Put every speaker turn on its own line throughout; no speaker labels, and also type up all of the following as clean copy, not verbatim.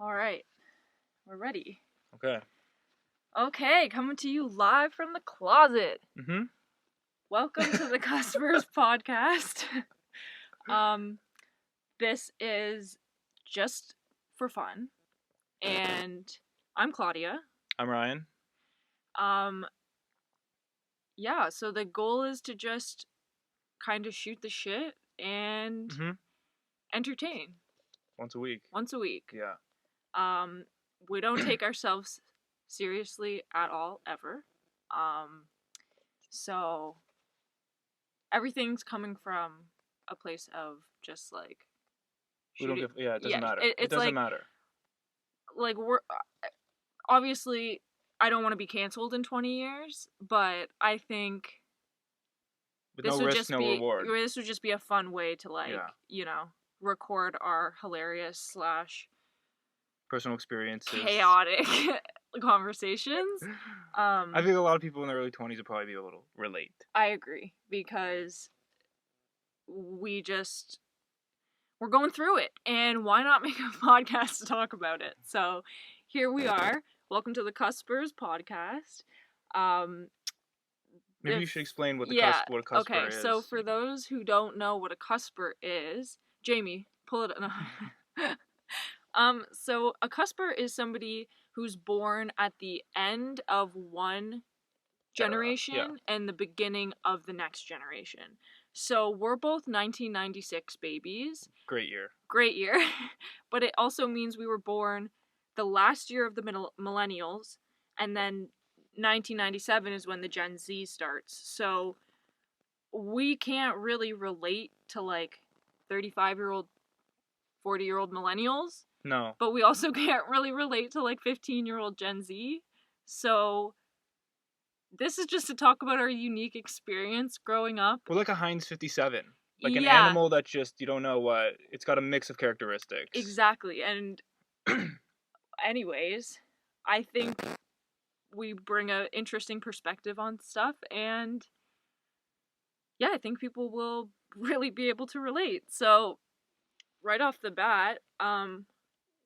All right, we're ready.
Okay.
Okay, coming to you live from the closet.
Mm-hmm.
Welcome to the Cuspers podcast. This is just for fun, and I'm Claudia.
I'm Ryan.
Yeah. So the goal is to just kind of shoot the shit and entertain
Once a week.
once a week.
Yeah.
We don't take ourselves seriously at all, ever. So everything's coming from a place of just like
We don't
shooting.
give. Yeah, it doesn't matter.
It
It doesn't
like,
matter.
Like we're obviously I don't want to be canceled in 20 years, but I think
With
this
no
would
risk,
just
no
be
reward.
this would just be a fun way to
Yeah.
record our hilarious /
Personal experiences.
chaotic conversations.
I think a lot of people in their early 20s would probably be able to relate.
I agree, because we're going through it, and why not make a podcast to talk about it? So here we are. Welcome to the Cuspers podcast.
Maybe you should explain what a Cusper
okay,
is.
So for those who don't know what a Cusper is, Jamie, pull it up. So a Cusper is somebody who's born at the end of one generation and the beginning of the next generation. So we're both 1996 babies.
Great year.
But it also means we were born the last year of the millennials, and then 1997 is when the Gen Z starts. So we can't really relate to like 35-year-old, 40-year-old millennials.
No.
But we also can't really relate to like 15-year-old Gen Z. So this is just to talk about our unique experience growing up.
We're like a Heinz 57. Like an animal that just, you don't know what, it's got a mix of characteristics.
Exactly. And anyways, I think we bring an interesting perspective on stuff, and yeah, I think people will really be able to relate. So right off the bat,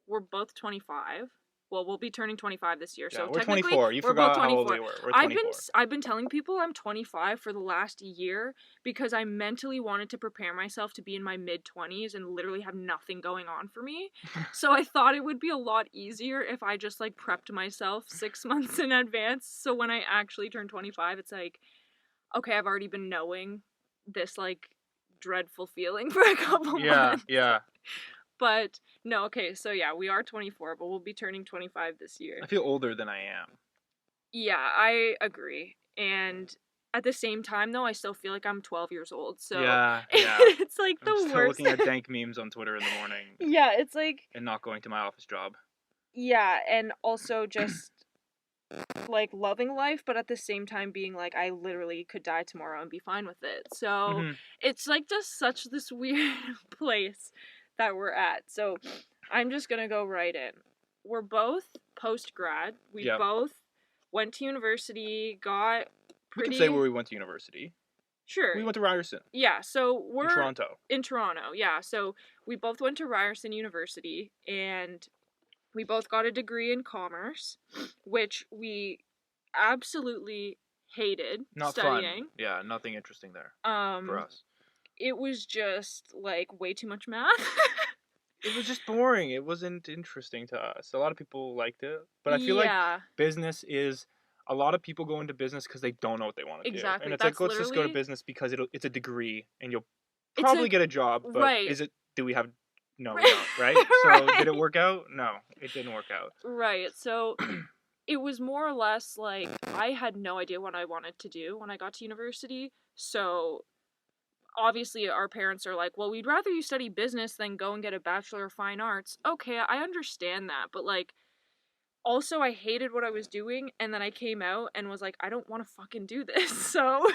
we're both 25. Well, we'll be turning 25 this year.
Yeah,
so
we're
technically,
24. You forgot how old we were. We're 24.
I've been telling people I'm 25 for the last year because I mentally wanted to prepare myself to be in my mid-20s and literally have nothing going on for me. So I thought it would be a lot easier if I just like prepped myself 6 months in advance. So when I actually turn 25, it's like, okay, I've already been knowing this like dreadful feeling for a couple months.
Yeah.
But no, okay, so yeah, we are 24, but we'll be turning 25 this year.
I feel older than I am.
Yeah, I agree. And at the same time, though, I still feel like I'm 12 years old. So
yeah.
It's like the
I'm still
worst.
looking at dank memes on Twitter in the morning.
Yeah, it's like...
And not going to my office job.
Yeah, and also just like loving life, but at the same time being like, I literally could die tomorrow and be fine with it. So it's like just such this weird place that we're at. So I'm just gonna go right in. We're both post-grad. We both went to university, got pretty...
We can say where we went to university.
Sure.
We went to Ryerson.
Yeah, so we're...
In
Toronto, yeah. So we both went to Ryerson University, and we both got a degree in commerce, which we absolutely hated studying.
Fun. Yeah, nothing interesting there for us.
It was just, like, way too much math.
It was just boring. It wasn't interesting to us. A lot of people liked it. But I feel like business is... A lot of people go into business because they don't know what they want to do. And it's like, let's just go to business because it's a degree, and you'll probably get a job. But is it... Do we have... No, we don't, right? So did it work out? No, it didn't work out.
Right. So it was more or less like I had no idea what I wanted to do when I got to university. So obviously our parents are like, well, we'd rather you study business than go and get a Bachelor of Fine Arts. Okay, I understand that. But like, also I hated what I was doing. And then I came out and was like, I don't want to fucking do this. So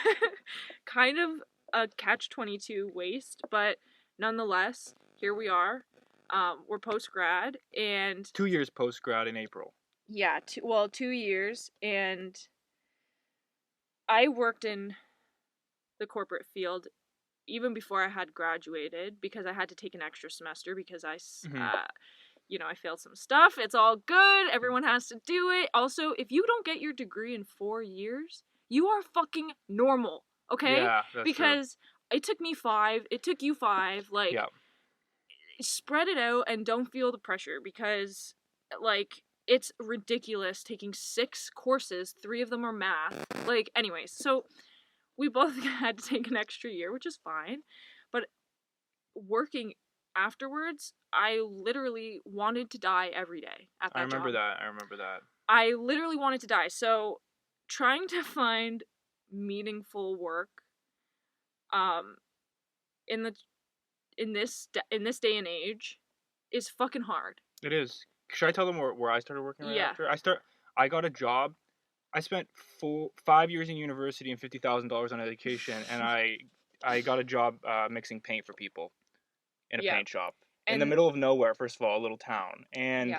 kind of a catch-22 waste. But nonetheless... Here we are. We're post-grad, and...
2 years post-grad in April.
Yeah, 2 years, and I worked in the corporate field even before I had graduated, because I had to take an extra semester because I failed some stuff. It's all good. Everyone has to do it. Also, if you don't get your degree in 4 years, you are fucking normal, okay?
Yeah, that's
because
true.
It took me 5. It took you 5. Like,
yeah.
Spread it out and don't feel the pressure because, like, it's ridiculous taking 6 courses. 3 of them are math. Like, anyways, so we both had to take an extra year, which is fine. But working afterwards, I literally wanted to die every day at that
I remember
job.
that.
I literally wanted to die. So trying to find meaningful work in this day and age is fucking hard.
It is. Should I tell them where I started working right after? I got a job. I spent 5 years in university and $50,000 on education, and I got a job mixing paint for people in a paint shop in the middle of nowhere. First of all, a little town, and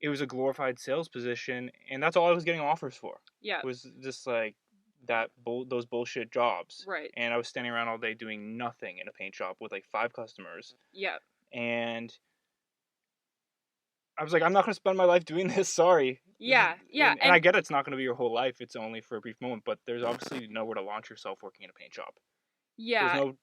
it was a glorified sales position, and that's all I was getting offers for.
Yeah,
it was just like those bullshit jobs.
Right.
And I was standing around all day doing nothing in a paint shop with like 5 customers.
Yeah.
And I was like, I'm not going to spend my life doing this. Sorry.
Yeah,
and I get it's not going to be your whole life. It's only for a brief moment. But there's obviously nowhere to launch yourself working in a paint shop.
Yeah.
There's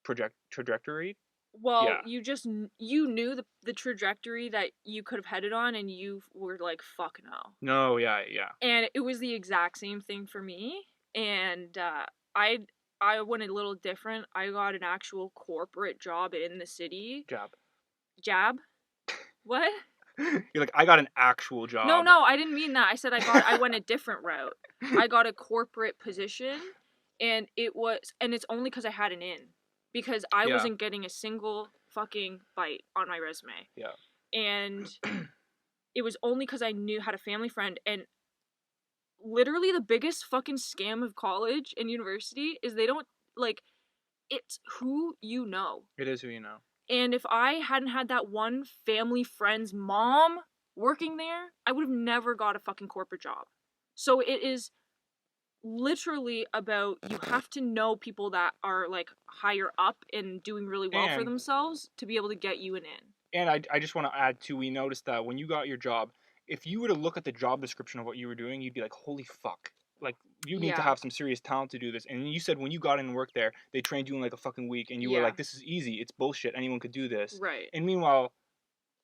no trajectory.
Well, you knew the trajectory that you could have headed on, and you were like, fuck no.
No, yeah.
And it was the exact same thing for me. And I went a little different. I got an actual corporate job in the city. Jab? What?
You're like, I got an actual job.
No, I didn't mean that. I said I went a different route. I got a corporate position, and it's only because I had an in. Because I wasn't getting a single fucking bite on my resume.
Yeah.
And it was only because I had a family friend, and literally the biggest fucking scam of college and university is they don't, like, it's who you know.
It is who you know.
And if I hadn't had that one family friend's mom working there, I would have never got a fucking corporate job. So it is literally about, you have to know people that are like higher up and doing really well for themselves to be able to get you an in.
And I just want to add too, we noticed that when you got your job, if you were to look at the job description of what you were doing, you'd be like, holy fuck. Like, you need to have some serious talent to do this. And you said when you got in and worked there, they trained you in like a fucking week, and you were like, this is easy. It's bullshit. Anyone could do this.
Right.
And meanwhile,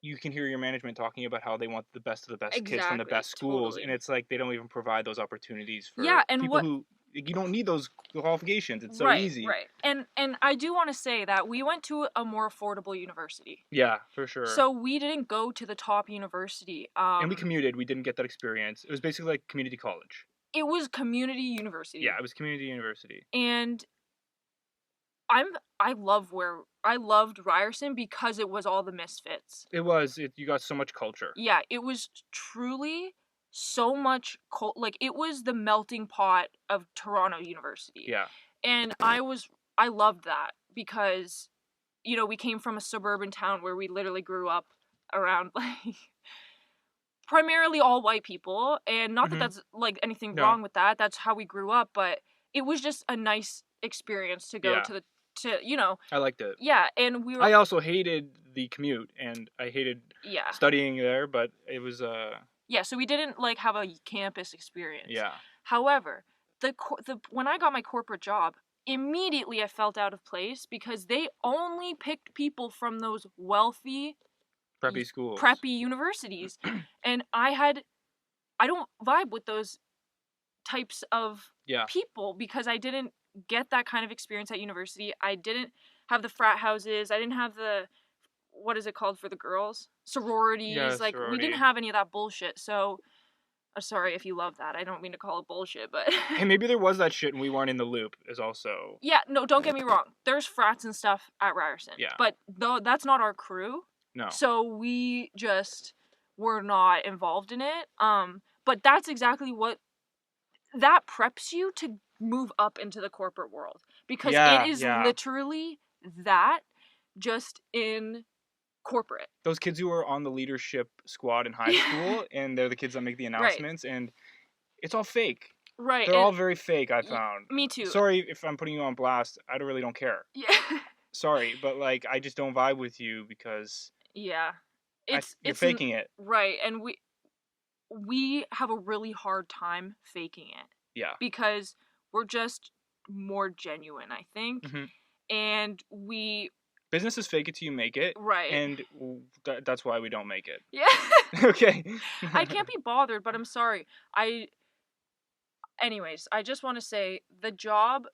you can hear your management talking about how they want the best of the best kids from the best schools. Totally. And it's like they don't even provide those opportunities for people who... You don't need those qualifications. It's so easy.
Right. And I do want to say that we went to a more affordable university.
Yeah, for sure.
So we didn't go to the top university.
And we commuted. We didn't get that experience. It was basically like community college.
It was community university.
Yeah, it was community university.
And I loved Ryerson because it was all the misfits.
It was. You got so much culture.
Yeah, it was truly so much like, it was the melting pot of Toronto University.
Yeah.
And I loved that because, we came from a suburban town where we literally grew up around, like, primarily all white people, and not that that's like anything wrong with that. That's how we grew up, but it was just a nice experience to go to
I liked it.
Yeah, and
I also hated the commute, and I hated studying there, but it was
yeah, so we didn't like have a campus experience.
Yeah.
However, when I got my corporate job, immediately I felt out of place because they only picked people from those wealthy
preppy schools,
preppy universities. And I don't vibe with those types of people because I didn't get that kind of experience at university. I didn't have the frat houses. I didn't have the, what is it called for the girls? Sororities.
Yeah,
like,
sorority.
We didn't have any of that bullshit. So, sorry if you love that. I don't mean to call it bullshit, but...
Hey, maybe there was that shit and we weren't in the loop is also...
Yeah, no, don't get me wrong. There's frats and stuff at Ryerson.
Yeah.
But that's not our crew.
No.
So we just were not involved in it. But that's exactly what... That preps you to move up into the corporate world. Because it is literally that, just in corporate.
Those kids who are on the leadership squad in high school, and they're the kids that make the announcements, and it's all fake.
Right.
They're all very fake, I found.
Me too.
Sorry if I'm putting you on blast. I really don't care.
Yeah.
Sorry, but, like, I just don't vibe with you because...
Yeah.
you're faking it.
Right, and we have a really hard time faking it.
Yeah.
Because we're just more genuine, I think.
Mm-hmm.
And
business is fake it till you make it.
Right.
And that's why we don't make it.
Yeah.
Okay.
I can't be bothered, but I'm sorry. Anyways, I just want to say the job,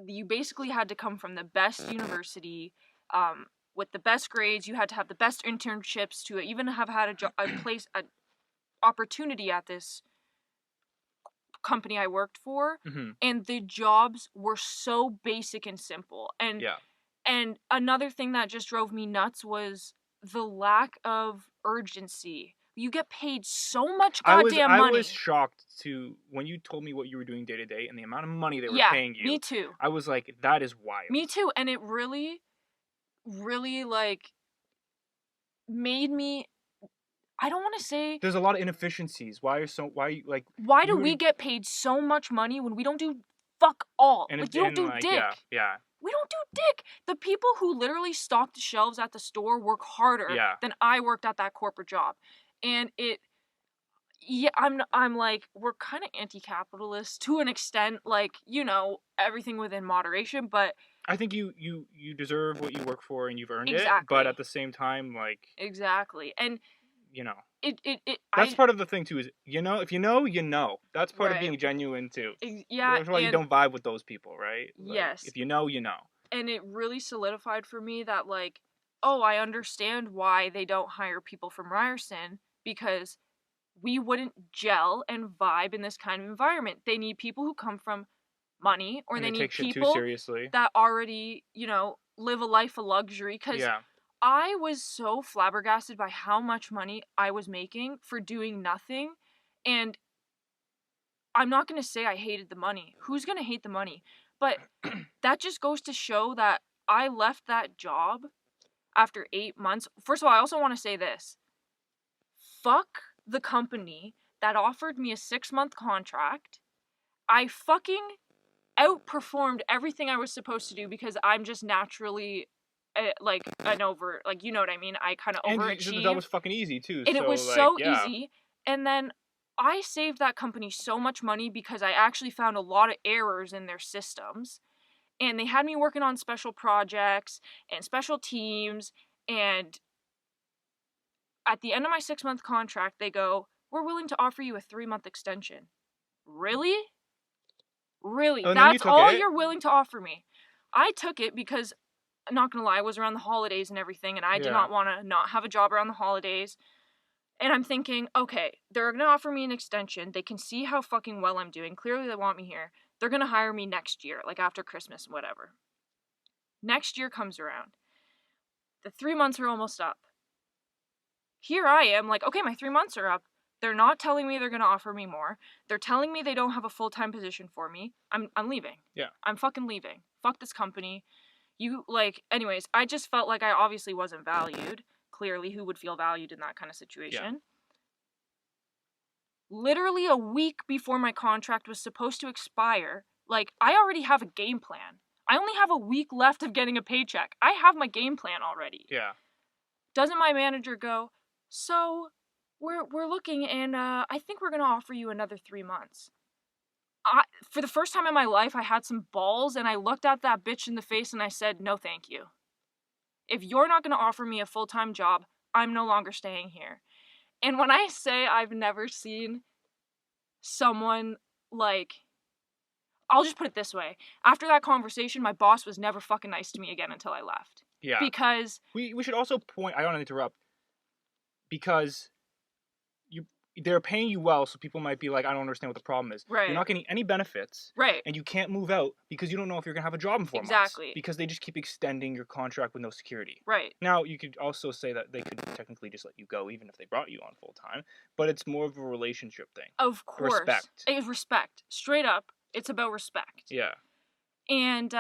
you basically had to come from the best university, with the best grades. You had to have the best internships to even have had an opportunity at this company I worked for,
mm-hmm.
and the jobs were so basic and simple. And another thing that just drove me nuts was the lack of urgency. You get paid so much goddamn money.
I was shocked when you told me what you were doing day to day and the amount of money they were paying you.
Me too.
I was like, that is wild.
Me too, and it really, really made me. I don't want to say...
There's a lot of inefficiencies. Why
do we get paid so much money when we don't do fuck all? And you don't do dick.
Yeah.
We don't do dick. The people who literally stock the shelves at the store work harder than I worked at that corporate job. And I'm like, we're kind of anti-capitalist to an extent, everything within moderation, but...
I think you deserve what you work for and you've earned it, but at the same time,
Exactly. And...
That's part of the thing too. Is if you know. That's part of being genuine too.
Yeah,
that's why you don't vibe with those people, right?
Yes.
If you know, you know.
And it really solidified for me that I understand why they don't hire people from Ryerson, because we wouldn't gel and vibe in this kind of environment. They need people who come from money, or they need people that already live a life of luxury. Because I was so flabbergasted by how much money I was making for doing nothing. And I'm not going to say I hated the money. Who's going to hate the money? But that just goes to show that I left that job after 8 months. First of all, I also want to say this. Fuck the company that offered me a 6-month contract. I fucking outperformed everything I was supposed to do because I'm just naturally... an over, you know what I mean? I kind of overachieved.
And that was fucking easy, too.
And it was so easy. And then I saved that company so much money because I actually found a lot of errors in their systems. And they had me working on special projects and special teams. And at the end of my 6-month contract, they go, we're willing to offer you a 3-month extension. Really? Really?
Oh,
that's all you're willing to offer me? I took it because... not gonna lie, it was around the holidays and everything, and I did not want to not have a job around the holidays. And I'm thinking, okay, they're gonna offer me an extension. They can see how fucking well I'm doing. Clearly they want me here. They're gonna hire me next year, after Christmas and whatever. Next year comes around. The 3 months are almost up. Here I am, okay, my 3 months are up. They're not telling me they're gonna offer me more. They're telling me they don't have a full-time position for me. I'm leaving.
Yeah.
I'm fucking leaving. Fuck this company. Anyways, I just felt like I obviously wasn't valued. Clearly, who would feel valued in that kind of situation? Yeah. Literally a week before my contract was supposed to expire, I already have a game plan. I only have a week left of getting a paycheck. I have my game plan already.
Yeah.
Doesn't my manager go, so, we're looking, and I think we're gonna offer you another 3 months. For the first time in my life, I had some balls, and I looked at that bitch in the face and I said, no thank you. If you're not going to offer me a full-time job, I'm no longer staying here. And when I say I've never seen someone, I'll just put it this way. After that conversation, my boss was never fucking nice to me again until I left.
Yeah.
Because...
We should also point... I don't want to interrupt. Because... they're paying you well, so people might be like, I don't understand what the problem is.
Right.
You're not getting any benefits.
Right.
And you can't move out because you don't know if you're going to have a job in 4 months.
Exactly.
Because they just keep extending your contract with no security.
Right.
Now, you could also say that they could technically just let you go even if they brought you on full time. But it's more of a relationship thing.
Of course.
Respect.
It's respect. Straight up, it's about respect.
Yeah.
And,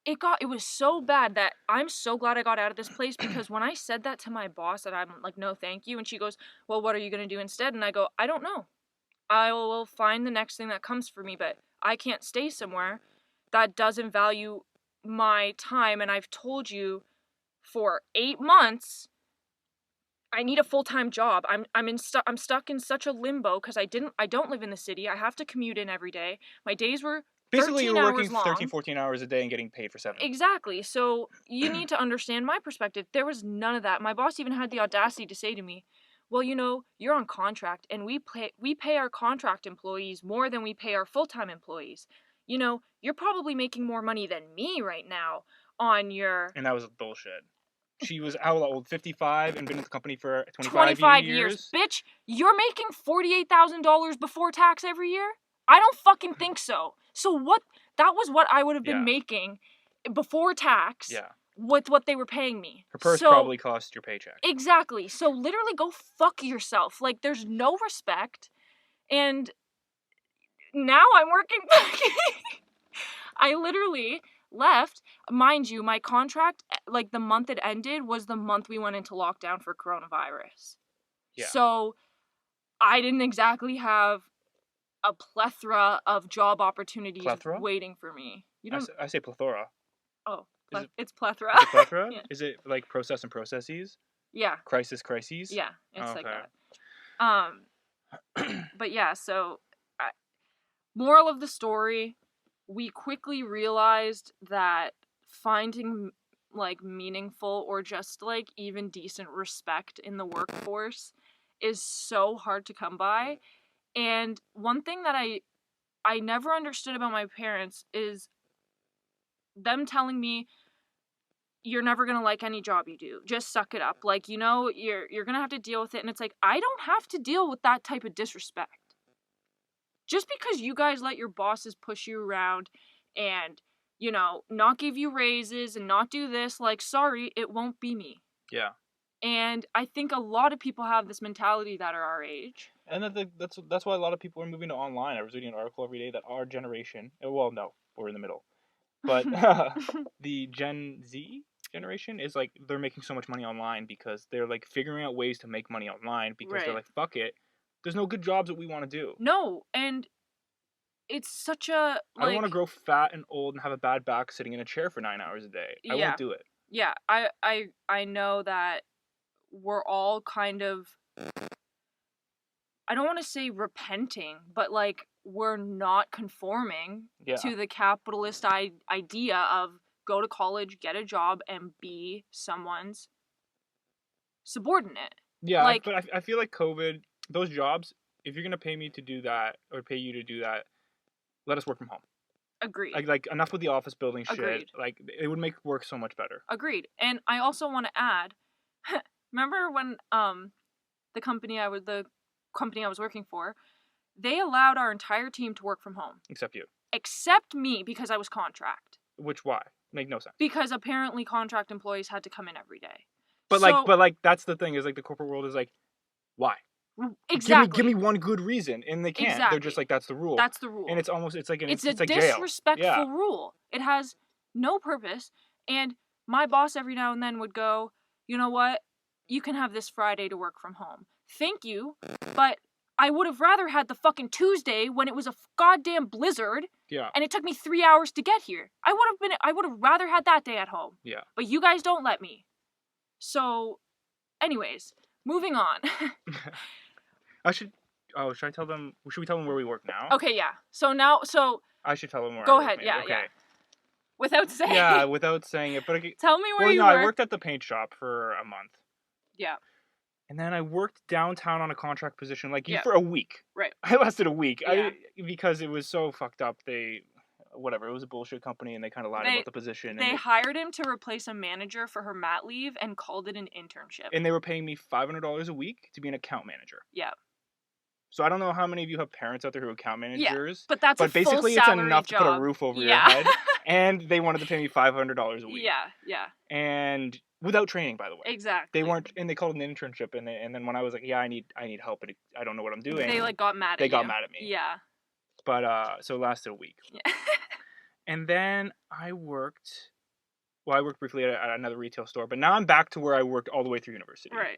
it was so bad that I'm so glad I got out of this place, because when I said that to my boss that I'm like, no thank you, and she goes, well, what are you going to do instead? And I go, I don't know. I will find the next thing that comes for me, but I can't stay somewhere that doesn't value my time. And I've told you for 8 months I need a full-time job. I'm stuck in such a limbo because I don't live in the city. I have to commute in every day. My days were
basically you were working
long.
13, 14 hours a day and getting paid for 7.
Exactly. So you need to understand my perspective. There was none of that. My boss even had the audacity to say to me, well, you're on contract and we pay our contract employees more than we pay our full-time employees. You're probably making more money than me right now on your...
And that was bullshit. She was how old? 55 and been in the company for
25 years. Bitch, you're making $48,000 before tax every year? I don't fucking think so. So what? That was what I would have been making before tax with what they were paying me.
Her purse probably cost your paycheck.
Exactly. So literally go fuck yourself. Like, there's no respect. And now I'm working... I literally left. Mind you, my contract, like, the month it ended was the month we went into lockdown for coronavirus. Yeah. So I didn't exactly have a plethora of job opportunities waiting for me. You don't...
I say plethora.
Oh, it's plethora.
Is it plethora? Yeah. Is it like process and processes?
Yeah.
Crises?
Yeah, it's like that. But yeah, so moral of the story, we quickly realized that finding, like, meaningful or just, like, even decent respect in the workforce is so hard to come by. And one thing that I never understood about my parents is them telling me, you're never gonna like any job you do. Just suck it up. Like, you're gonna have to deal with it. And it's like, I don't have to deal with that type of disrespect. Just because you guys let your bosses push you around and, not give you raises and not do this, like, sorry, it won't be me.
Yeah.
And I think a lot of people have this mentality that are our age.
And that's why a lot of people are moving to online. I was reading an article every day that our generation, well, no, we're in the middle, but the Gen Z generation is like, they're making so much money online because they're like figuring out ways to make money online because they're like, fuck it. There's no good jobs that we want to do.
No, and it's such a...
I don't want to grow fat and old and have a bad back sitting in a chair for 9 hours a day. I won't do it.
Yeah, I know that we're all kind of... I don't want to say repenting, but, like, we're not conforming to the capitalist idea of go to college, get a job, and be someone's subordinate.
Yeah, like, but I feel like COVID, those jobs, if you're going to pay me to do that or pay you to do that, let us work from home.
Agreed.
Like enough with the office building shit.
Agreed.
Like, it would make work so much better.
Agreed. And I also want to add, remember when the company I was working for, they allowed our entire team to work from home.
Except you.
Except me, because I was contract.
Which, why? Make no sense.
Because apparently contract employees had to come in every day.
But that's the thing, is like the corporate world is like, why?
Exactly.
Give me one good reason, and they can't. Exactly. They're just like, that's the rule.
That's the rule.
And it's almost, it's like
it's a disrespectful rule. It has no purpose. And my boss every now and then would go, you know what? You can have this Friday to work from home. Thank you, but I would have rather had the fucking Tuesday when it was a goddamn blizzard.
Yeah.
And it took me 3 hours to get here. I would have rather had that day at home.
Yeah.
But you guys don't let me. So, anyways, moving on.
should we tell them where we work now?
Okay, yeah.
I should tell them where
go
I
ahead,
work,
yeah,
okay.
yeah. Without saying
it, but
tell me where you work.
I worked at the paint shop for a month.
Yeah.
And then I worked downtown on a contract position, like, for a week.
Right.
I lasted a week.
Yeah.
Because it was so fucked up. It was a bullshit company, and they kind of lied about the position.
They hired him to replace a manager for her mat leave and called it an internship.
And they were paying me $500 a week to be an account manager.
Yeah.
So I don't know how many of you have parents out there who are account managers.
Yeah, but
basically it's enough to put a roof over your head. And they wanted to pay me $500 a week.
Yeah, yeah.
And without training, by the way.
Exactly.
They weren't, and they called it an internship. And then when I was like, yeah, I need help, and I don't know what I'm doing.
They got mad at you.
They got mad at me.
Yeah.
But so it lasted a week.
Yeah.
And then I worked briefly at another retail store, but now I'm back to where I worked all the way through university.
Right.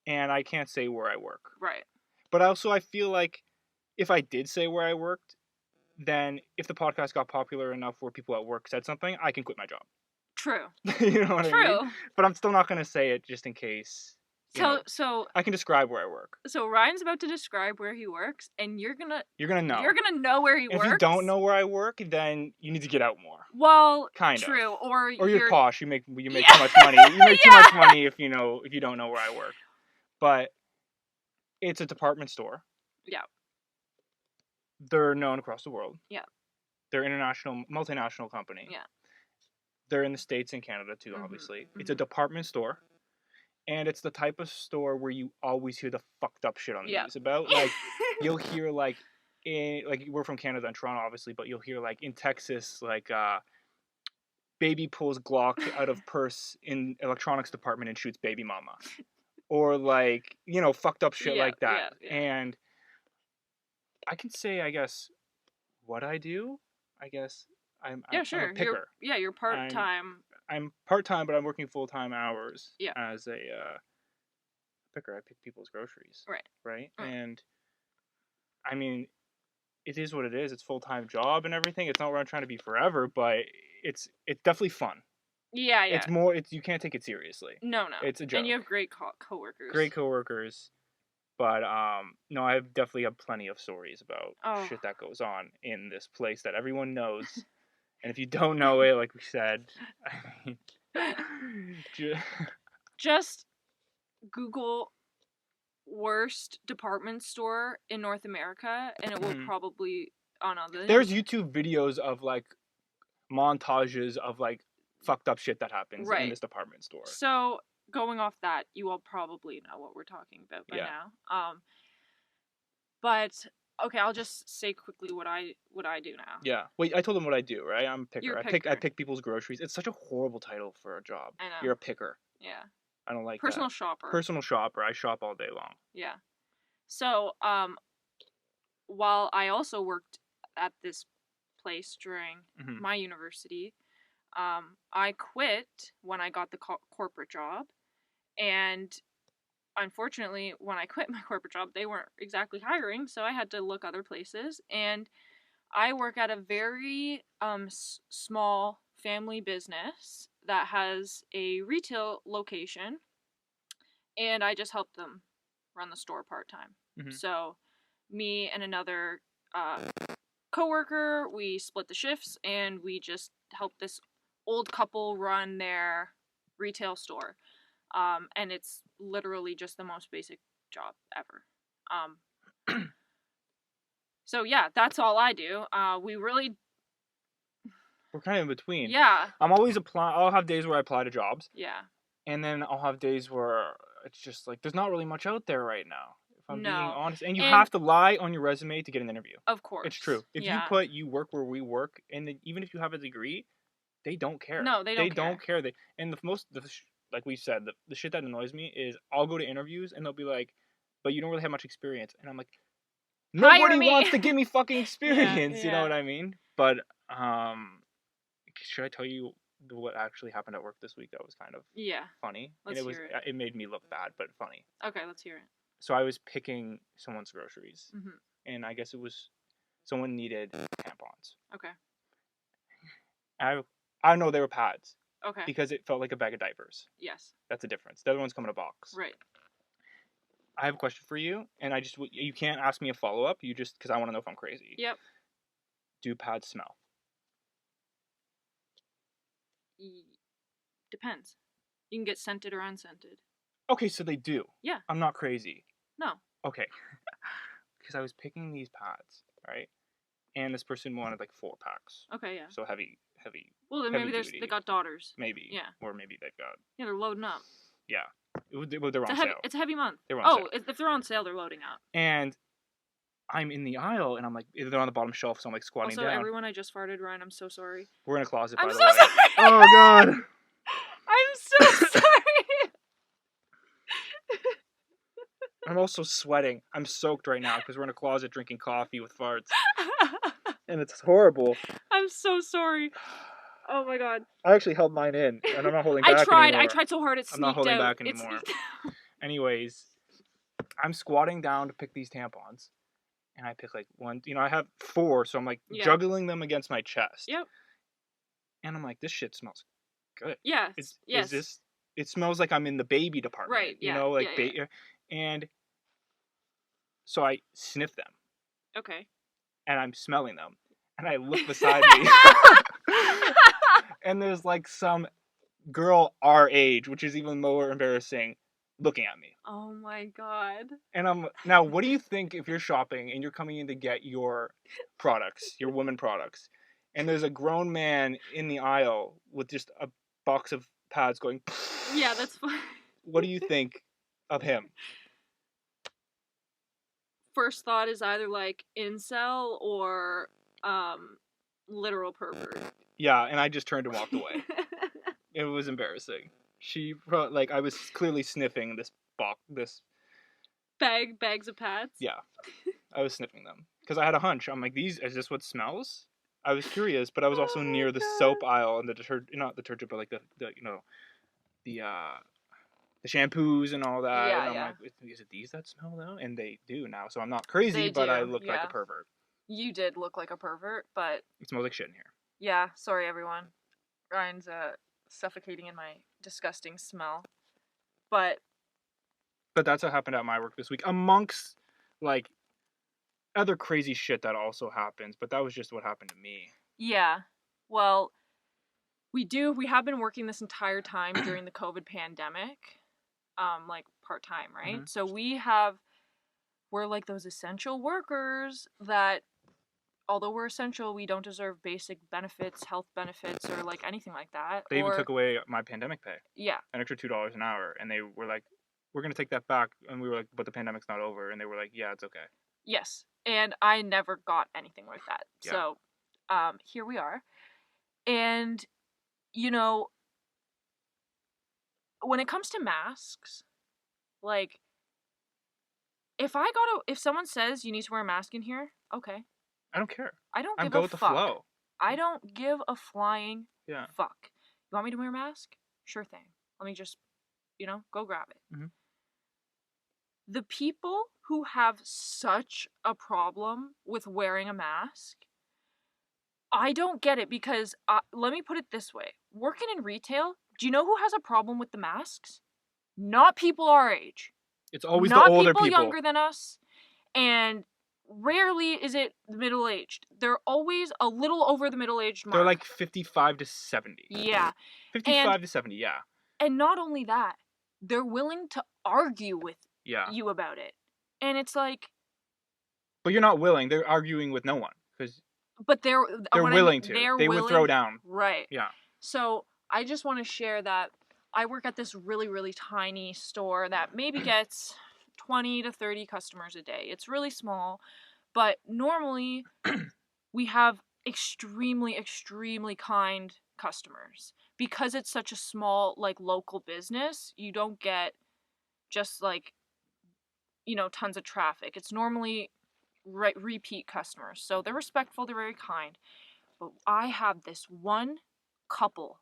And I can't say where I work.
Right.
But also, I feel like if I did say where I worked, then if the podcast got popular enough where people at work said something, I can quit my job.
True.
You know what I mean? But I'm still not going to say it just in case
So
I can describe where I work.
So Ryan's about to describe where he works, and you're gonna
know.
You're gonna know where he works.
If you don't know where I work, then you need to get out more.
Well,
kind
true.
of.
Or
you're posh. You make too much money. You make too much money if you don't know where I work. But it's a department store.
Yeah.
They're known across the world.
Yeah.
They're multinational company.
Yeah.
They're in the States and Canada too, obviously. Mm-hmm. It's a department store. And it's the type of store where you always hear the fucked up shit on the news about. Like, you'll hear, we're from Canada and Toronto, obviously, but you'll hear, in Texas, baby pulls Glock out of purse in electronics department and shoots baby mama. Or, fucked up shit like that. Yeah. And I can say, I guess, what I do. I guess I'm a picker.
You're part-time.
I'm part-time, but I'm working full-time hours
yeah.
as a picker. I pick people's groceries. Right? And, I mean, it is what it is. It's a full-time job and everything. It's not where I'm trying to be forever, but it's definitely fun.
Yeah.
It's you can't take it seriously.
No.
It's a joke.
And you have great coworkers.
Great coworkers. But, no, I definitely have plenty of stories about shit that goes on in this place that everyone knows. And if you don't know it, like we said, I mean,
just Google worst department store in North America, and it will probably,
there's YouTube videos of, montages of, fucked up shit that happens in this department store.
So, going off that, you all probably know what we're talking about by now. But... Okay, I'll just say quickly what I do now.
Yeah. Wait, I told them what I do, right? I'm a picker.
You're a picker.
I pick people's groceries. It's such a horrible title for a job.
I know.
You're a picker.
Yeah.
I don't like
Personal
that.
shopper.
Personal shopper. I shop all day long.
Yeah. So, while I also worked at this place during my university, I quit when I got the corporate job, and unfortunately, when I quit my corporate job, they weren't exactly hiring, so I had to look other places. And I work at a very small family business that has a retail location, and I just help them run the store part-time. Mm-hmm. So me and another coworker, we split the shifts, and we just help this old couple run their retail store. And it's literally just the most basic job ever. So yeah, that's all I do.
We're kind of in between.
Yeah.
I'm always I'll have days where I apply to jobs.
Yeah.
And then I'll have days where it's just there's not really much out there right now, if I'm being honest. And you have to lie on your resume to get an interview.
Of course.
It's true. If you put you work where we work, and even if you have a degree, they don't care.
No, they don't care.
Like we said, the shit that annoys me is I'll go to interviews and they'll be like, but you don't really have much experience. And I'm like, nobody wants to give me fucking experience. Yeah. You know what I mean? But, should I tell you what actually happened at work this week that was kind of funny?
Let's hear it.
It made me look bad, but funny.
Okay, let's hear it.
So I was picking someone's groceries. Mm-hmm. And I guess it was someone needed tampons.
Okay.
I know they were pads.
Okay.
Because it felt like a bag of diapers.
Yes.
That's the difference. The other ones come in a box.
Right.
I have a question for you, and you can't ask me a follow-up, because I want to know if I'm crazy.
Yep.
Do pads smell?
Depends. You can get scented or unscented.
Okay, so they do.
Yeah.
I'm not crazy.
No.
Okay. Because I was picking these pads, right? And this person wanted 4 packs.
Okay, yeah.
So heavy.
Well, then maybe they got daughters.
Maybe.
Yeah.
Or maybe they've got...
Yeah, they're loading up.
Yeah. They're on sale.
It's a heavy month.
They're on sale.
If they're on sale, they're loading up.
And I'm in the aisle, and I'm they're on the bottom shelf, so I'm squatting down.
Also, everyone, I just farted, Ryan. I'm so sorry.
We're in a closet, by the way.
I'm so sorry.
Oh, God.
I'm so sorry.
I'm also sweating. I'm soaked right now because we're in a closet drinking coffee with farts. And it's horrible.
I'm so sorry. Oh my God.
I actually held mine in, and I'm not holding back anymore.
I tried so hard it sneaked out.
I'm not holding back anymore. Anyways, I'm squatting down to pick these tampons, and I pick one. I have 4, so I'm juggling them against my chest.
Yep.
And I'm this shit smells good.
Yeah.
Is this it smells like I'm in the baby department.
Right, yeah.
You know, like, and so I sniff them.
Okay.
And I'm smelling them. And I look beside me. And there's, like, some girl our age, which is even more embarrassing, looking at me.
Oh my god.
And now, what do you think if you're shopping and you're coming in to get your products, your women products, and there's a grown man in the aisle with just a box of pads going...
Yeah, that's fine.
What do you think of him?
First thought is either, like, incel or, literal pervert.
Yeah, and I just turned and walked away. It was embarrassing. I was clearly sniffing this
bags of pads?
Yeah. I was sniffing them. Because I had a hunch. I'm like, is this what smells? I was curious, but I was also near the soap aisle and not detergent, but like the shampoos and all that.
Yeah,
and I'm like, is it these that smell though? And they do now, so I'm not crazy, but I look like a pervert.
You did look like a pervert, but...
It smells like shit in here.
Yeah, sorry everyone. Ryan's suffocating in my disgusting smell. But
that's what happened at my work this week. Amongst, like, other crazy shit that also happens, but that was just what happened to me.
Yeah. Well, we have been working this entire time during the COVID pandemic, like part-time, right? Mm-hmm. So we're like those essential workers that, although we're essential, we don't deserve basic benefits, health benefits, or like anything like that.
They even took away my pandemic pay.
Yeah.
An extra $2 an hour, and they were like, we're going to take that back. And we were like, but the pandemic's not over. And they were like, yeah, it's okay.
Yes. And I never got anything like that. Yeah. So, here we are. And, you know, when it comes to masks, like, if someone says you need to wear a mask in here, okay.
I don't care.
I don't give a fuck. With the flow. I don't give a flying fuck. You want me to wear a mask? Sure thing. Let me just, go grab it. Mm-hmm. The people who have such a problem with wearing a mask, I don't get it because, let me put it this way. Working in retail, do you know who has a problem with the masks? Not people our age.
It's always the older people.
Not people younger than us. And rarely is it middle-aged. They're always a little over the middle-aged mark.
They're like 55 to 70.
Yeah.
55 to 70, yeah.
And not only that, they're willing to argue with you about it. And it's like...
But you're not willing. They're arguing with no one.
But they're
willing to. They would throw down.
Right.
Yeah.
So I just want to share that I work at this really, really tiny store that maybe gets 20 to 30 customers a day. It's really small, but normally we have extremely, extremely kind customers. Because it's such a small, like, local business, you don't get just, like, tons of traffic. It's normally repeat customers. So they're respectful, they're very kind. But I have this one couple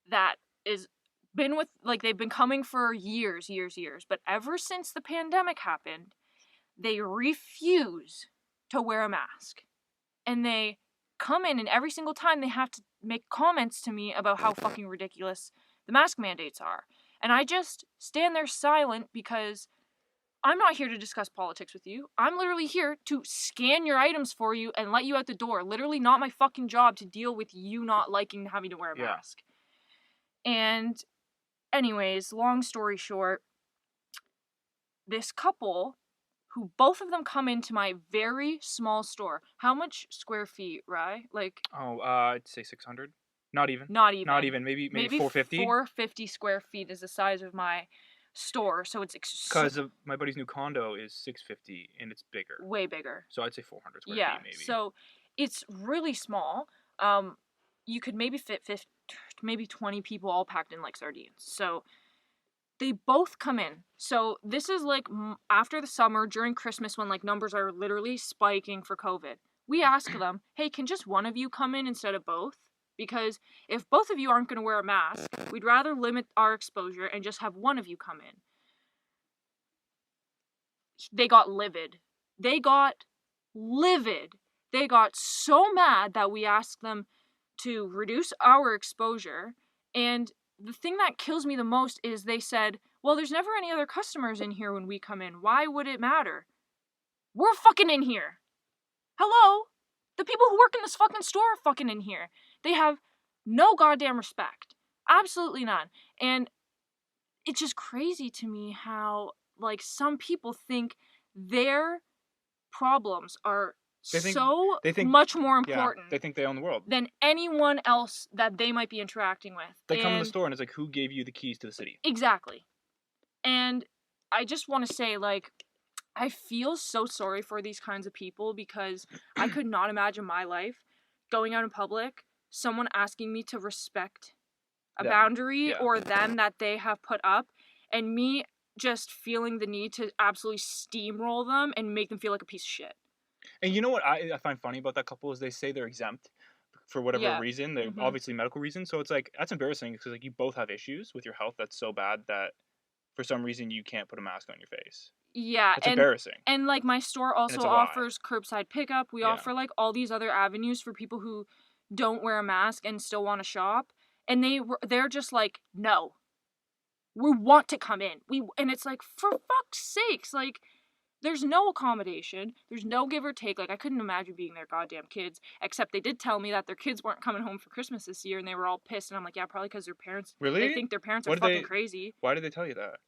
that is been with, like, they've been coming for years, but ever since the pandemic happened, they refuse to wear a mask. And they come in, and every single time they have to make comments to me about how fucking ridiculous the mask mandates are. And I just stand there silent because I'm not here to discuss politics with you. I'm literally here to scan your items for you and let you out the door. Literally not my fucking job to deal with you not liking having to wear a mask. And anyways, long story short, this couple, who both of them come into my very small store. How much square feet, right? Like...
I'd say 600. Not even. Maybe 450.
450 square feet is the size of my store, so it's...
Because my buddy's new condo is 650, and it's bigger.
Way bigger.
So I'd say 400 square feet, maybe.
So it's really small. You could maybe fit maybe 20 people all packed in like sardines. So they both come in. So this is like after the summer, during Christmas, when like numbers are literally spiking for COVID. We ask them, hey, can just one of you come in instead of both? Because if both of you aren't going to wear a mask, we'd rather limit our exposure and just have one of you come in. They got livid. They got so mad that we asked them to reduce our exposure, and the thing that kills me the most is they said, well, there's never any other customers in here when we come in. Why would it matter? We're fucking in here. Hello? The people who work in this fucking store are fucking in here. They have no goddamn respect. Absolutely none. And it's just crazy to me how, like, some people think their problems are they think much more important.
They think they own the world.
Than anyone else that they might be interacting with.
They come in the store and it's like, who gave you the keys to the city?
Exactly. And I just want to say, like, I feel so sorry for these kinds of people because I could not imagine my life going out in public, someone asking me to respect a boundary or them that they have put up, and me just feeling the need to absolutely steamroll them and make them feel like a piece of shit.
And you know what I find funny about that couple is they say they're exempt for whatever reason. They're obviously medical reasons. So it's like, that's embarrassing because like you both have issues with your health that's so bad that for some reason you can't put a mask on your face.
Yeah.
It's embarrassing.
And like my store also offers curbside pickup. We offer like all these other avenues for people who don't wear a mask and still want to shop. And they're just like, no. We want to come in. And it's like, for fuck's sakes, like, there's no accommodation. There's no give or take. Like, I couldn't imagine being their goddamn kids. Except they did tell me that their kids weren't coming home for Christmas this year, and they were all pissed. And I'm like, yeah, probably because their parents...
Really?
They think their parents are fucking crazy.
Why did they tell you that?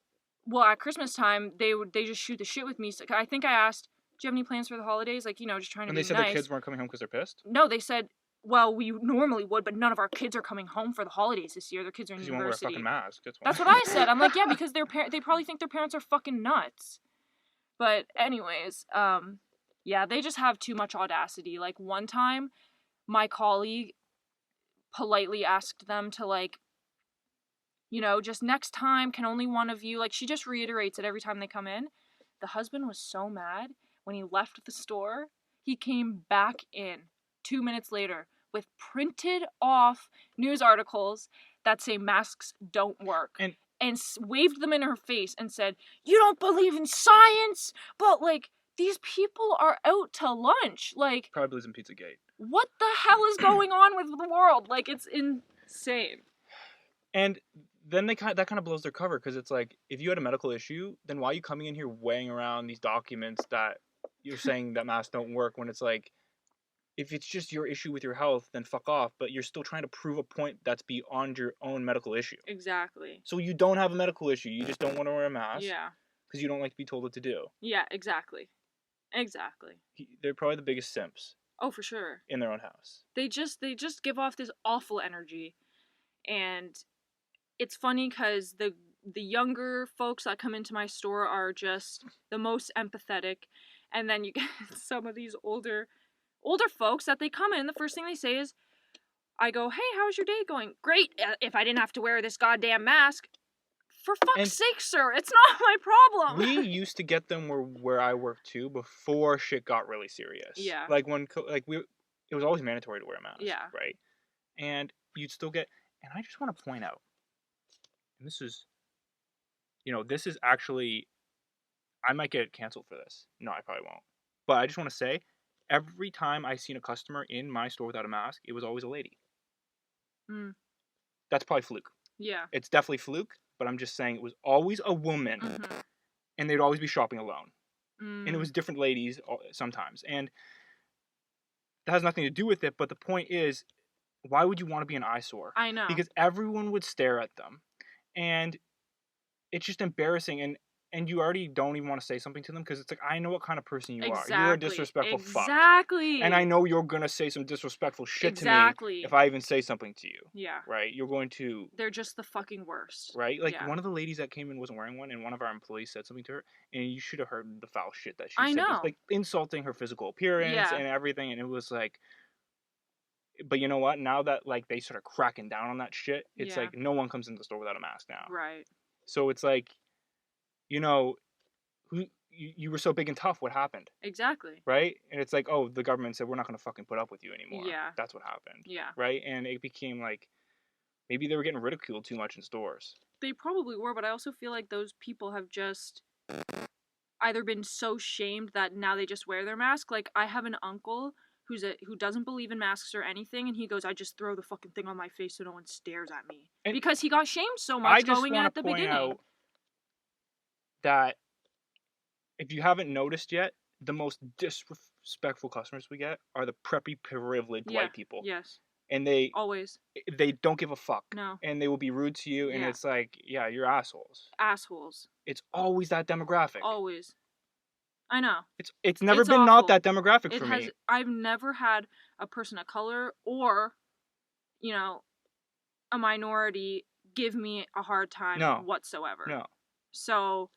Well, at Christmas time, they just shoot the shit with me. So I think I asked, do you have any plans for the holidays? Like, just trying to be nice.
And they said their kids weren't coming home because they're pissed?
No, they said, well, we normally would, but none of our kids are coming home for the holidays this year. Their kids are in university.
You won't wear a fucking mask.
That's what I said. I'm like, yeah, because they probably think their parents are fucking nuts. But anyways, yeah, they just have too much audacity. Like, one time, my colleague politely asked them to, like, just next time, can only one of you, like, she just reiterates it every time they come in. The husband was so mad when he left the store, he came back in 2 minutes later with printed off news articles that say masks don't work. And waved them in her face and said, you don't believe in science? But, like, these people are out to lunch. Like...
Probably believes in Pizzagate.
What the hell is going on with the world? Like, it's insane.
And then that kind of blows their cover, because it's like, if you had a medical issue, then why are you coming in here weighing around these documents that you're saying that masks don't work, when it's like, if it's just your issue with your health, then fuck off. But you're still trying to prove a point that's beyond your own medical issue.
Exactly.
So you don't have a medical issue. You just don't want to wear a mask.
Yeah.
Because you don't like to be told what to do.
Yeah, exactly. Exactly.
They're probably the biggest simps.
Oh, for sure.
In their own house.
They just give off this awful energy. And it's funny because the younger folks that come into my store are just the most empathetic. And then you get some of these older folks that they come in, the first thing they say is, I go, hey, how's your day going? Great, if I didn't have to wear this goddamn mask. For fuck's sake, sir, it's not my problem.
We used to get them where I worked too before shit got really serious.
Yeah.
Like it was always mandatory to wear a mask.
Yeah.
Right? And you'd still get, and I just want to point out, and this is actually, I might get canceled for this. No, I probably won't. But I just want to say, every time I seen a customer in my store without a mask, it was always a lady. That's probably fluke.
Yeah.
It's definitely fluke, but I'm just saying it was always a woman, and they'd always be shopping alone. And it was different ladies sometimes. And that has nothing to do with it, but the point is, why would you want to be an eyesore?
I know.
Because everyone would stare at them. And it's just embarrassing. And you already don't even want to say something to them because it's like, I know what kind of person you are. You're a disrespectful fuck.
Exactly.
And I know you're going to say some disrespectful shit to me if I even say something to you.
Yeah.
Right? You're going to...
They're just the fucking worst.
Right? Like, one of the ladies that came in wasn't wearing one, and one of our employees said something to her, and you should have heard the foul shit that she said.
I know.
Like, insulting her physical appearance and everything, and it was like... But you know what? Now that, like, they started cracking down on that shit, it's like, no one comes into the store without a mask now.
Right.
So it's like, you were so big and tough, what happened?
Exactly.
Right? And it's like, oh, the government said, we're not going to fucking put up with you anymore.
Yeah.
That's what happened.
Yeah.
Right? And it became like, maybe they were getting ridiculed too much in stores.
They probably were, but I also feel like those people have just either been so shamed that now they just wear their mask. Like, I have an uncle who doesn't believe in masks or anything, and he goes, I just throw the fucking thing on my face so no one stares at me. And because he got shamed so much going in at the beginning. I just want to point out
that if you haven't noticed yet, the most disrespectful customers we get are the preppy, privileged white people.
Yes.
And they don't give a fuck.
No.
And they will be rude to you, and it's like, yeah, you're assholes.
Assholes.
It's always that demographic.
Always. I know.
It's never been awful. Not that demographic for me.
I've never had a person of color or, a minority give me a hard time whatsoever.
No.
So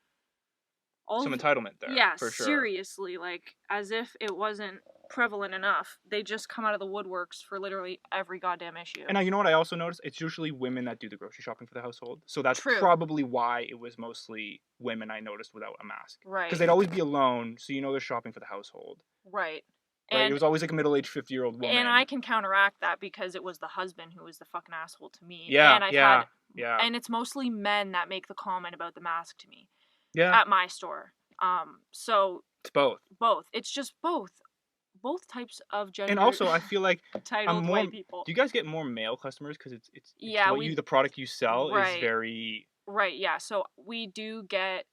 some entitlement there.
Yeah,
for sure.
Seriously, like as if it wasn't prevalent enough. They just come out of the woodworks for literally every goddamn issue.
And now, you know what I also noticed? It's usually women that do the grocery shopping for the household. So that's probably why it was mostly women I noticed without a mask.
Right.
Because they'd always be alone, so they're shopping for the household.
Right.
Right, it was always like a middle-aged 50-year-old woman.
And I can counteract that because it was the husband who was the fucking asshole to me.
Yeah,
and And it's mostly men that make the comment about the mask to me.
Yeah.
At my store. So
it's both.
Both. It's just both. Both types of gender.
And also, I feel like
titled white people.
Do you guys get more male customers because it's the product you sell is very
right. Yeah. So we do get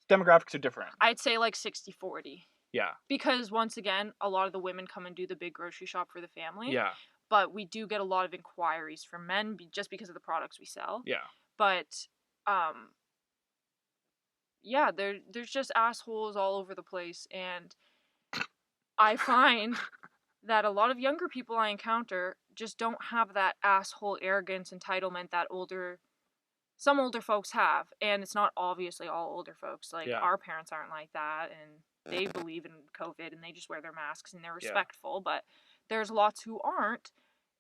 demographics are different.
I'd say like 60-40.
Yeah.
Because once again, a lot of the women come and do the big grocery shop for the family.
Yeah.
But we do get a lot of inquiries from men just because of the products we sell.
Yeah.
But yeah, there's just assholes all over the place, and I find that a lot of younger people I encounter just don't have that asshole arrogance, entitlement that some older folks have, and it's not obviously all older folks. Like, our parents aren't like that, and they believe in COVID, and they just wear their masks, and they're respectful, but there's lots who aren't,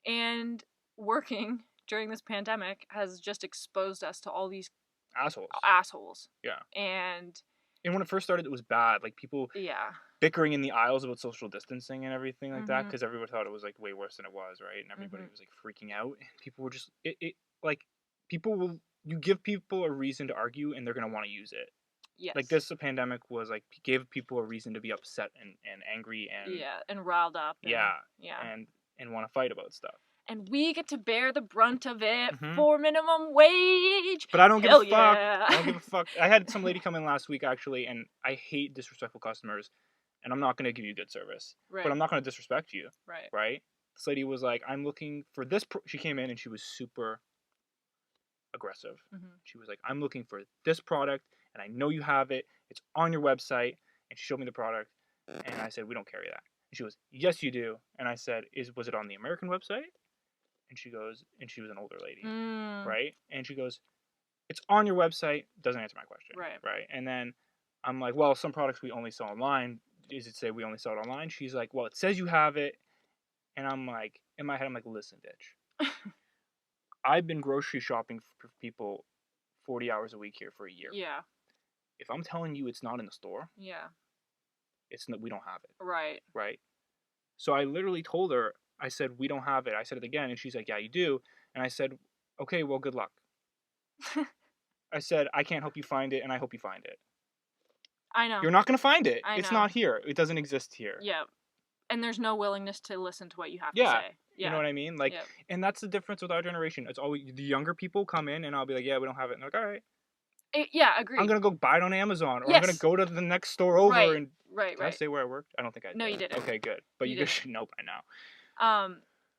and working during this pandemic has just exposed us to all these assholes.
Yeah.
And
when it first started, it was bad. Like, people bickering in the aisles about social distancing and everything like that, because everyone thought it was, like, way worse than it was, right? And everybody was, like, freaking out. And people were just... You give people a reason to argue, and they're going to want to use it.
Yes.
Like, this pandemic was, like, gave people a reason to be upset and angry and...
Yeah, and riled up.
And want to fight about stuff.
And we get to bear the brunt of it for minimum wage.
But I don't give a fuck. I don't give a fuck. I had some lady come in last week, actually, and I hate disrespectful customers. And I'm not going to give you good service.
Right.
But I'm not going to disrespect you.
Right.
Right? This lady was like, I'm looking for this... She came in, and she was super aggressive. She was like, I'm looking for this product, and I know you have it. It's on your website. And she showed me the product. And I said, we don't carry that. And she goes, yes, you do. And I said, was it on the American website? And she goes, and she was an older lady, right? And she goes, it's on your website. Doesn't answer my question. Right. And then I'm like, well, some products we only sell online. Does it say we only sell it online? She's like, well, it says you have it. And I'm like, in my head, I'm like, listen, bitch. I've been grocery shopping for people 40 hours a week here for a year.
Yeah.
If I'm telling you it's not in the store.
Yeah.
We don't have it.
Right.
Right. So I literally told her, I said, we don't have it. I said it again, and she's like, yeah, you do. And I said, okay, well, good luck. I said, I can't help you find it, and I hope you find it.
I know.
You're not going to find it. It's not here. It doesn't exist here.
Yeah. And there's no willingness to listen to what you have to say. Yeah.
You know what I mean? Like, and that's the difference with our generation. It's always the younger people come in, and I'll be like, yeah, we don't have it. And they're like, all right.
Agreed.
I'm going to go buy it on Amazon, or I'm going to go to the next store over and...
Right.
Did I say where I worked? I don't think I did.
No, you didn't.
Okay, good. But you guys should know by now.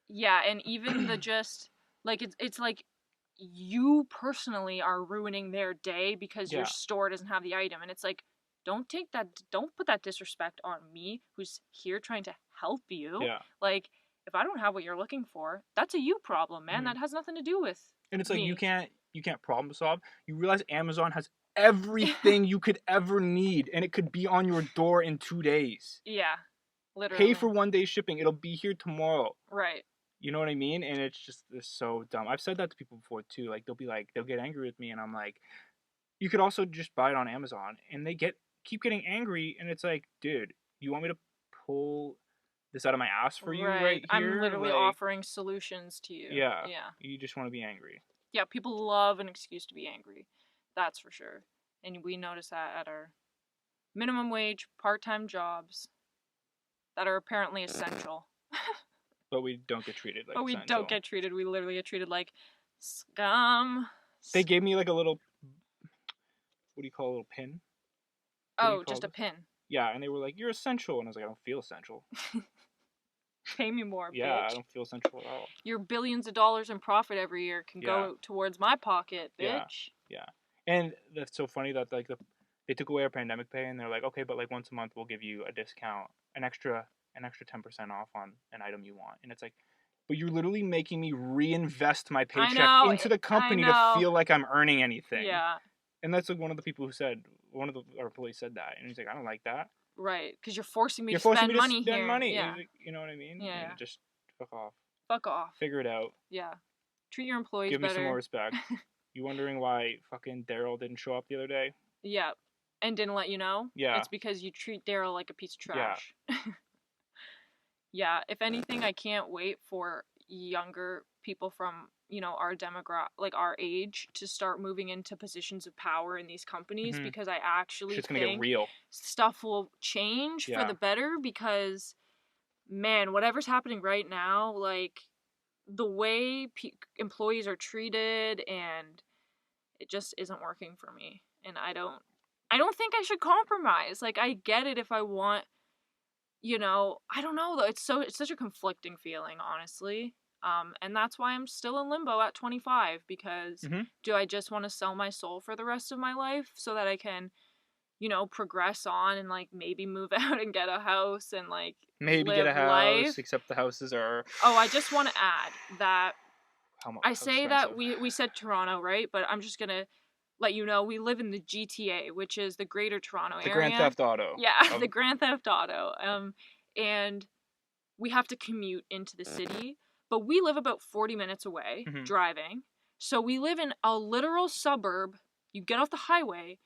Yeah, and even the just, like, it's like you personally are ruining their day because your store doesn't have the item. And it's like, don't put that disrespect on me who's here trying to help you.
Yeah.
Like, if I don't have what you're looking for, that's a you problem, man. That has nothing to do with
And it's like, me. You can't problem solve. You realize Amazon has everything you could ever need, and it could be on your door in 2 days.
Yeah, literally.
Pay for 1 day shipping. It'll be here tomorrow.
Right.
You know what I mean? And it's so dumb. I've said that to people before too. Like, they'll get angry with me, and I'm like, you could also just buy it on Amazon, and they keep getting angry, and it's like, dude, you want me to pull this out of my ass for you right here?
I'm literally offering solutions to you.
Yeah. You just want to be angry.
Yeah, people love an excuse to be angry. That's for sure. And we notice that at our minimum wage, part-time jobs that are apparently essential.
But we don't get treated like
But we don't get treated. We literally get treated like scum.
They gave me like a little, what do you call a little pin?
Oh, just a pin.
Yeah, and they were like, "You're essential," and I was like, "I don't feel essential."
Pay me more,
yeah,
bitch.
I don't feel essential at all.
Your billions of dollars in profit every year can go towards my pocket, bitch.
Yeah. And that's so funny that like they took away our pandemic pay and they're like, okay, but like once a month we'll give you a discount, an extra 10% off on an item you want, and it's like, but you're literally making me reinvest my paycheck into the company to feel like I'm earning anything.
Yeah.
And that's like one of the people who said, our employees said that, and he's like, I don't like that.
Right, because you're forcing me to spend money here. Yeah.
You know what I mean?
Yeah.
And just fuck off.
Fuck off.
Figure it out.
Yeah. Treat your employees better.
Give me some more respect. You wondering why fucking Daryl didn't show up the other day?
Yeah. And didn't let you know?
Yeah.
It's because you treat Daryl like a piece of trash. Yeah. Yeah. If anything, I can't wait for younger people from, our demographic, like our age, to start moving into positions of power in these companies, because I actually think
gonna get real.
Stuff will change for the better, because, man, whatever's happening right now, like, the way employees are treated, and it just isn't working for me. And I don't think I should compromise. Like, I get it if I want, I don't know though. It's such a conflicting feeling, honestly. And that's why I'm still in limbo at 25, because do I just want to sell my soul for the rest of my life so that I can, progress on and like maybe move out and get a house and like
maybe
live
get a house,
life.
Except the houses are.
Oh, I just want to add that I say
expensive.
that we said Toronto, right? But I'm just gonna let you know we live in the GTA, which is the Greater Toronto area.
The Grand Theft Auto.
Yeah, the Grand Theft Auto. And we have to commute into the city, but we live about 40 minutes away driving. So we live in a literal suburb. You get off the highway,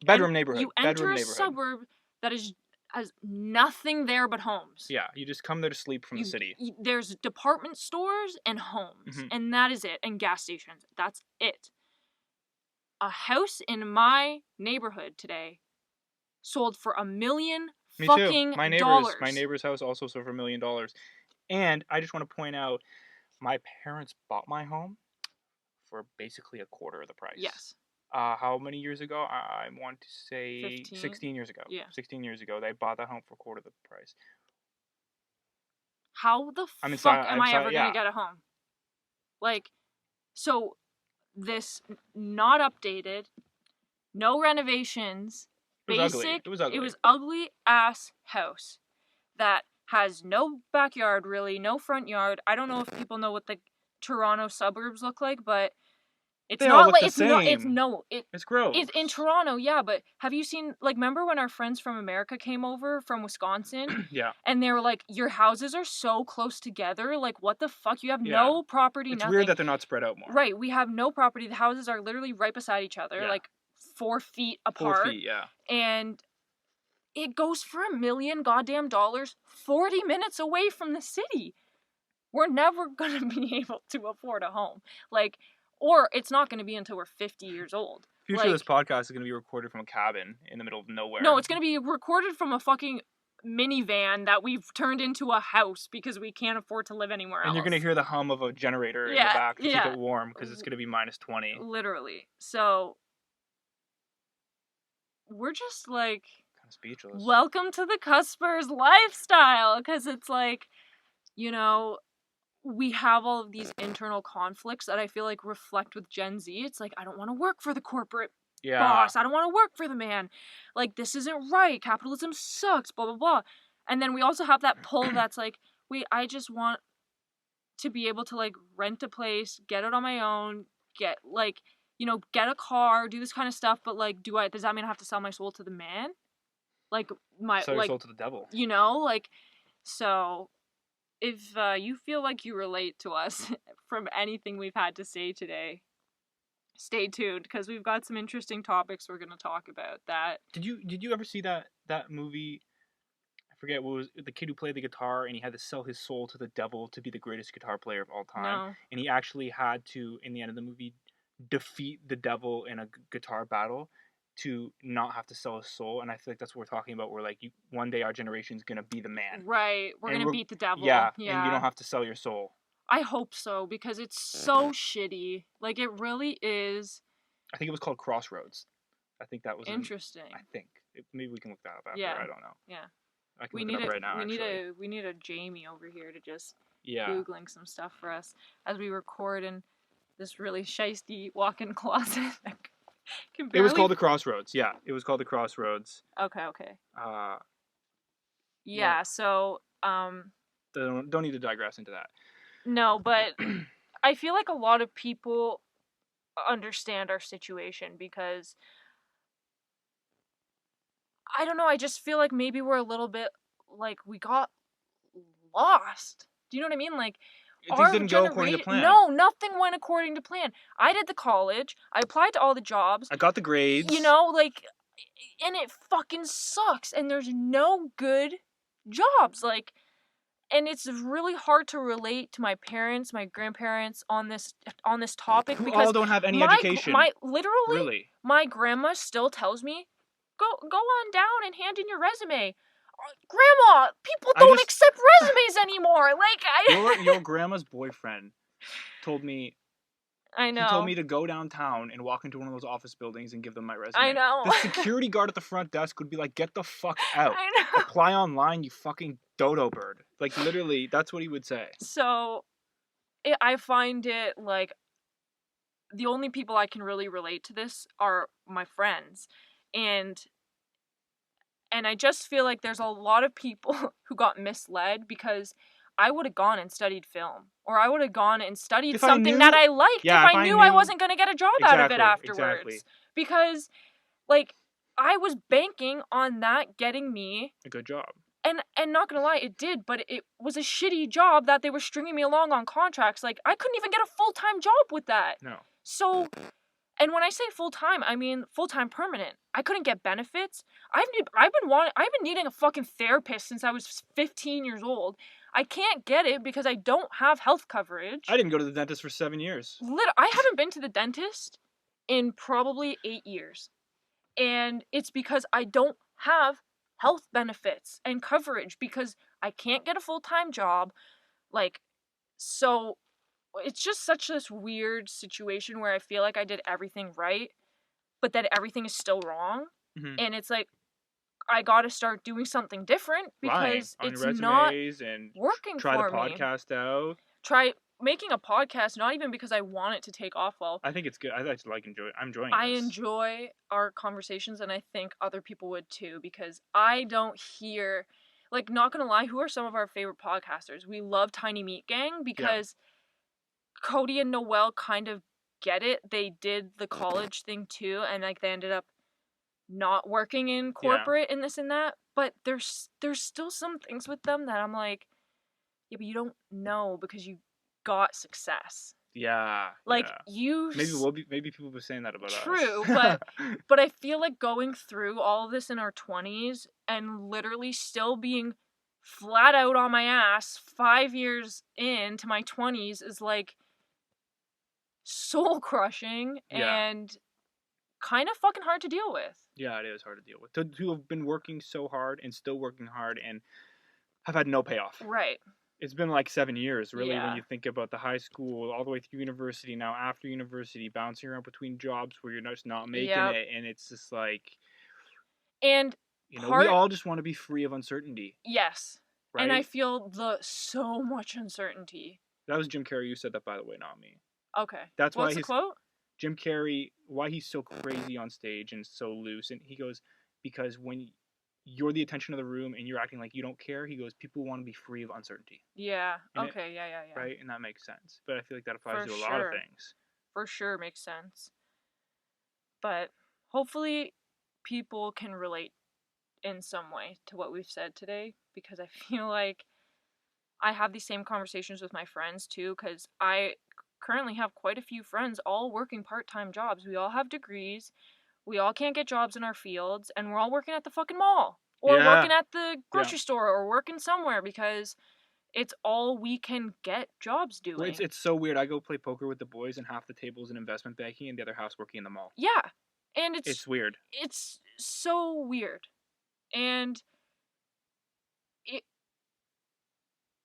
bedroom neighborhood.
You enter a suburb that has nothing there but homes.
Yeah, you just come there to sleep from the city.
There's department stores and homes, and that is it, and gas stations. That's it. A house in my neighborhood today sold for $1 million fucking dollars.
My neighbor's house also sold for $1 million. And I just want to point out, my parents bought my home for basically a quarter of the price.
Yes.
How many years ago? I want to say
15?
16 years ago.
Yeah.
16 years ago, they bought that home for a quarter of the price.
How the fuck am I ever going to get a home? Like, so this not updated, no renovations, basic. It was ugly. It was ugly ass house that has no backyard, really, no front yard. I don't know if people know what the Toronto suburbs look like, but it's
they
not
like it's
same.
It's gross.
It's in Toronto, yeah, but have you seen, like, remember when our friends from America came over from Wisconsin?
Yeah.
And they were like, your houses are so close together, like, what the fuck? You have no property,
it's
nothing.
Weird that they're not spread out more.
Right, we have no property. The houses are literally right beside each other, like 4 feet apart.
4 feet, yeah.
And it goes for $1 million goddamn dollars 40 minutes away from the city. We're never gonna be able to afford a home. Like, or it's not going to be until we're 50 years old.
Future of this podcast is going to be recorded from a cabin in the middle of nowhere.
No, it's going to be recorded from a fucking minivan that we've turned into a house because we can't afford to live anywhere else.
And you're going to hear the hum of a generator in the back to keep it warm because it's going to be minus 20.
Literally. So, we're just like...
kind of speechless.
Welcome to the Cuspers lifestyle, because it's like, we have all of these internal conflicts that I feel like reflect with Gen Z. It's like, I don't want to work for the corporate boss. I don't want to work for the man. Like, this isn't right. Capitalism sucks, blah, blah, blah. And then we also have that pull that's like, wait, I just want to be able to, like, rent a place, get it on my own, get, like, get a car, do this kind of stuff. But, like, does that mean I have to sell my soul to the man? Like,
sell your soul to the devil.
Like, so... If you feel like you relate to us from anything we've had to say today, stay tuned, because we've got some interesting topics we're going to talk about. That
Did you ever see that movie? I forget what was the kid who played the guitar, and he had to sell his soul to the devil to be the greatest guitar player of all time.
No.
And he actually had to, in the end of the movie, defeat the devil in a guitar battle. to not have to sell a soul, and I feel like that's what we're talking about. Where like one day our generation's gonna be the man.
Right, we're gonna beat the devil.
Yeah, and you don't have to sell your soul.
I hope so, because it's so shitty. Like, it really is.
I think it was called Crossroads. I think that was
interesting.
Maybe we can look that up after. I don't know.
Yeah.
I can look it up right now.
We need a Jamie over here to just Googling some stuff for us as we record in this really shiesty walk-in closet.
It was called the Crossroads. Yeah, it was called the Crossroads.
Okay. Yeah. So.
Don't need to digress into that.
No, but I feel like a lot of people understand our situation because I don't know, I just feel like maybe we're a little bit like we got lost. Do you know what I mean? Like
things didn't go according to plan.
No, nothing went according to plan. I did the college. I applied to all the jobs.
I got the grades.
You know, like, and it fucking sucks. And there's no good jobs. Like, and it's really hard to relate to my parents, my grandparents on this topic because
all don't have any education.
My grandma still tells me, go on down and hand in your resume. Grandma, people don't accept resumes anymore. Like
your grandma's boyfriend told me.
I know.
He told me to go downtown and walk into one of those office buildings and give them my resume.
I know.
The security guard at the front desk would be like, "Get the fuck out!
I know.
Apply online, you fucking dodo bird!" Like literally, that's what he would say.
So, I find it like the only people I can really relate to this are my friends, and I just feel like there's a lot of people who got misled because I would have gone and studied film. Or I would have gone and studied something that I liked if I knew I wasn't going to get a job out of it afterwards. Exactly. Because, like, I was banking on that getting me
a good job.
And not going to lie, it did, but it was a shitty job that they were stringing me along on contracts. Like, I couldn't even get a full-time job with that.
No.
So, and when I say full-time, I mean full-time permanent. I couldn't get benefits. I've been needing a fucking therapist since I was 15 years old. I can't get it because I don't have health coverage.
I didn't go to the dentist for 7 years.
I haven't been to the dentist in probably 8 years. And it's because I don't have health benefits and coverage because I can't get a full-time job. Like, so it's just such this weird situation where I feel like I did everything right, but that everything is still wrong. Mm-hmm. And it's like, I got to start doing something different because it's not working for me.
Try the podcast out.
Try making a podcast, not even because I want it to take off well.
I think it's good. I'm enjoying
I enjoy our conversations, and I think other people would too, because I don't hear, like, not gonna lie, who are some of our favorite podcasters? We love Tiny Meat Gang because Cody and Noelle kind of get it. They did the college thing too, and like they ended up not working in corporate and this and that, but there's still some things with them that I'm like, yeah, but you don't know because you got success.
Yeah.
Like you.
Maybe people were saying that about us.
True, but I feel like going through all of this in our 20s and literally still being flat out on my ass 5 years into my 20s is like soul crushing and kind of fucking hard to deal with.
Yeah, it is hard to deal with. To have been working so hard and still working hard and have had no payoff.
Right.
It's been like 7 years, really, when you think about the high school, all the way through university, now after university, bouncing around between jobs where you're just not making it, and it's just like...
And
we all just want to be free of uncertainty.
Yes. Right? And I feel so much uncertainty.
That was Jim Carrey who said that, by the way, not me.
Okay.
That's
What's the quote?
Jim Carrey, why he's so crazy on stage and so loose, and he goes, because when you're the attention of the room and you're acting like you don't care, he goes, people want to be free of uncertainty.
Yeah. Okay. Yeah.
Right? And that makes sense. But I feel like that applies to a lot of things.
For sure makes sense. But hopefully people can relate in some way to what we've said today, because I feel like I have these same conversations with my friends too, because I currently have quite a few friends all working part-time jobs. We all have degrees. We all can't get jobs in our fields, and we're all working at the fucking mall or working at the grocery store or working somewhere because it's all we can get jobs doing.
Well, it's so weird. I go play poker with the boys, and half the table's in investment banking and the other half's working in the mall.
Yeah. And
it's weird.
It's so weird. And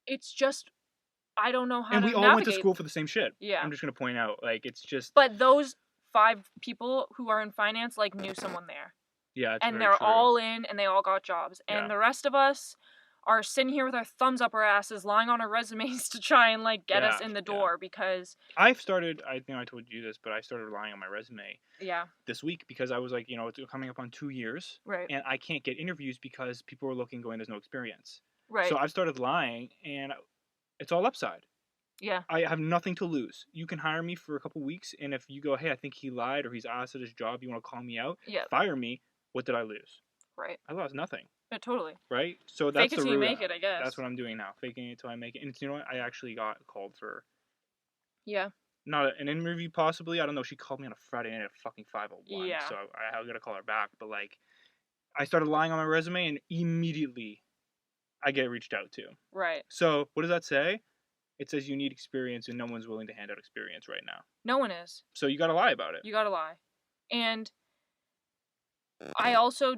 it's just, I don't know how to navigate.
And we all went to school for the same shit.
Yeah.
I'm just going to point out, like, it's just...
But those 5 people who are in finance, like, knew someone there.
Yeah, it's
and
very
they're
true.
all in, and they all got jobs. And the rest of us are sitting here with our thumbs up our asses, lying on our resumes to try and, like, get us in the door because...
I've started, I think I told you this, but I started relying on my resume this week because I was like, it's coming up on 2 years.
Right.
And I can't get interviews because people are looking going, there's no experience.
Right.
So I've started lying, and it's all upside.
Yeah.
I have nothing to lose. You can hire me for a couple weeks, and if you go, hey, I think he lied or he's asked at his job, you want to call me out, fire me, what did I lose?
Right.
I lost nothing.
Yeah, totally.
Right? So that's
Fake it till you make it, I guess.
That's what I'm doing now. Faking it till I make it. And you know what? I actually got called for...
Yeah.
Not an interview, possibly. I don't know. She called me on a Friday night at fucking 5:01.
Yeah.
So I got to call her back. But, like, I started lying on my resume, and immediately I get reached out to.
Right.
So what does that say? It says you need experience, and no one's willing to hand out experience right now.
No one is.
So you got to lie about it.
You got to lie. And I also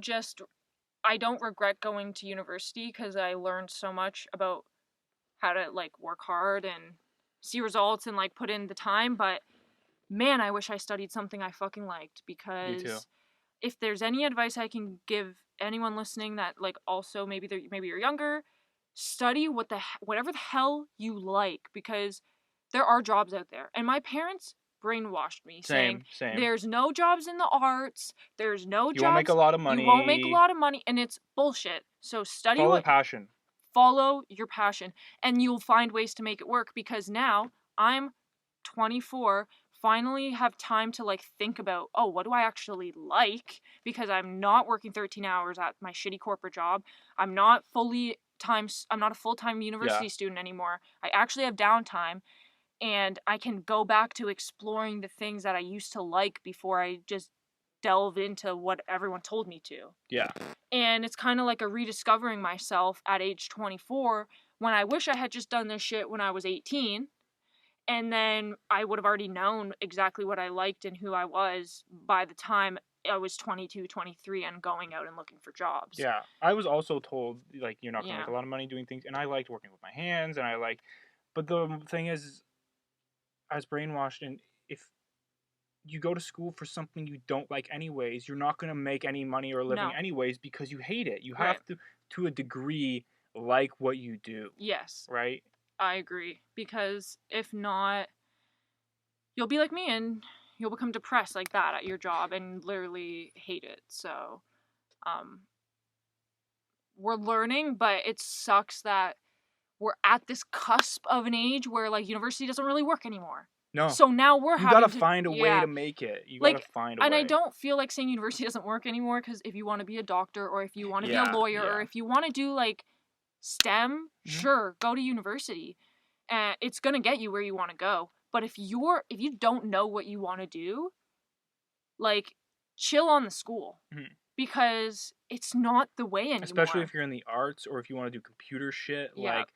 I don't regret going to university because I learned so much about how to, like, work hard and see results and, like, put in the time. But, man, I wish I studied something I fucking liked, because if there's any advice I can give anyone listening that, like, also maybe you're younger, study whatever the hell you like, because there are jobs out there. And my parents brainwashed me saying there's no jobs in the arts, there's no jobs, you won't make a lot of money, and it's bullshit. So follow your passion, and you'll find ways to make it work, because now I'm 24, finally have time to, like, think about, oh, what do I actually like, because I'm not working 13 hours at my shitty corporate job. I'm not a full-time university student anymore. I actually have downtime, and I can go back to exploring the things that I used to like before I just delve into what everyone told me to.
Yeah.
And it's kind of like a rediscovering myself at age 24, when I wish I had just done this shit when I was 18, and then I would have already known exactly what I liked and who I was by the time I was 22, 23 and going out and looking for jobs.
Yeah. I was also told, like, you're not going to make a lot of money doing things, and I liked working with my hands, and but the thing is, I was brainwashed, and if you go to school for something you don't like anyways, you're not going to make any money or a living anyways, because you hate it. You have to a degree, like what you do.
Yes.
Right?
I agree. Because if not, you'll be like me and you'll become depressed like that at your job and literally hate it. So, we're learning, but it sucks that we're at this cusp of an age where, like, university doesn't really work anymore.
No.
So now you
gotta find a way to make it. You gotta find a way.
And I don't feel like saying university doesn't work anymore, because if you want to be a doctor, or if you want to be a lawyer, or if you want to do, like, STEM, sure, go to university. It's gonna get you where you want to go. But if you don't know what you want to do, like, chill on the school. Because it's not the way anymore.
Especially if you're in the arts, or if you want to do computer shit, like,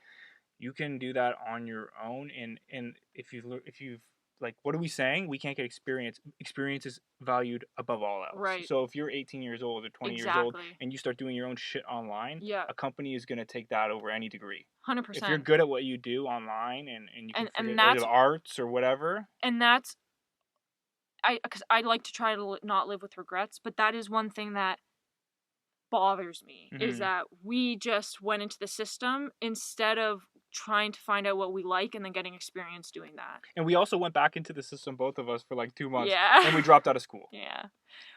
you can do that on your own. And if you've like, what are we saying? We can't get experience. Experience is valued above all else.
Right.
So if you're 18 years old or 20 years old and you start doing your own shit online, a company is going to take that over any degree.
100%.
If you're good at what you do online and you can figure the arts or whatever.
And that's, because I like to try to not live with regrets, but that is one thing that bothers me, is that we just went into the system instead of trying to find out what we like and then getting experience doing that.
And we also went back into the system, both of us, for like 2 months. And we dropped out of school.
Yeah.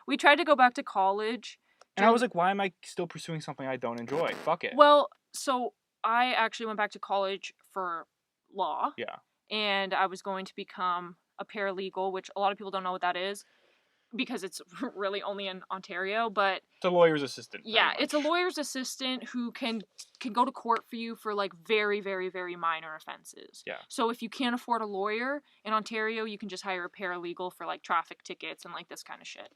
We tried to go back to college.
And I was like, why am I still pursuing something I don't enjoy? Fuck it.
Well, so I actually went back to college for law.
Yeah.
And I was going to become a paralegal, which a lot of people don't know what that is, because it's really only in Ontario, but...
It's a lawyer's assistant.
Yeah, it's a lawyer's assistant who can go to court for you for, like, very, very, very minor offenses.
Yeah.
So if you can't afford a lawyer in Ontario, you can just hire a paralegal for, like, traffic tickets and, like, this kind of shit.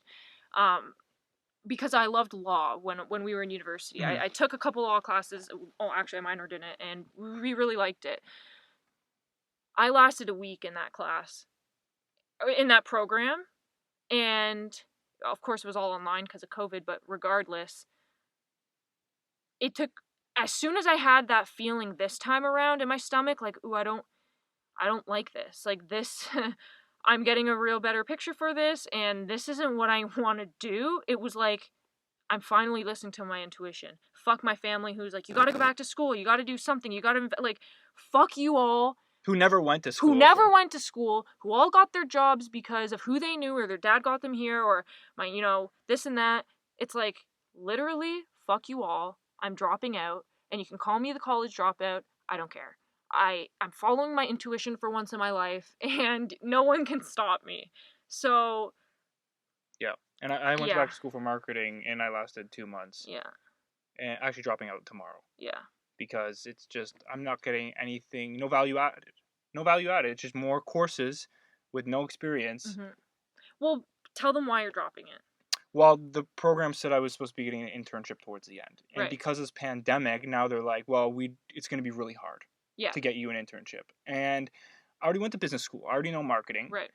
Because I loved law when we were in university. I took a couple law classes. Oh, actually, I minored in it, and we really liked it. I lasted a week in that class, in that program, and of course, it was all online because of COVID, but regardless, it took, as soon as I had that feeling this time around in my stomach, like, ooh, I don't like this. Like, this, I'm getting a real better picture for this, and this isn't what I want to do. It was like, I'm finally listening to my intuition. Fuck my family who's like, you gotta go back to school, you gotta do something, you gotta, like, fuck you all.
Who never went to school.
Who all got their jobs because of who they knew, or their dad got them here, or my, this and that. It's like, literally, fuck you all. I'm dropping out, and you can call me the college dropout. I don't care. I'm following my intuition for once in my life, and no one can stop me. So...
Yeah. And I went back to school for marketing, and I lasted 2 months.
Yeah.
And actually dropping out tomorrow.
Yeah.
Because it's just, I'm not getting anything, no value added. No value added. It's just more courses with no experience.
Mm-hmm. Well, tell them why you're dropping it.
Well, the program said I was supposed to be getting an internship towards the end. And
right.
because of this pandemic, now they're like, well, it's going to be really hard to get you an internship. And I already went to business school. I already know marketing.
Right.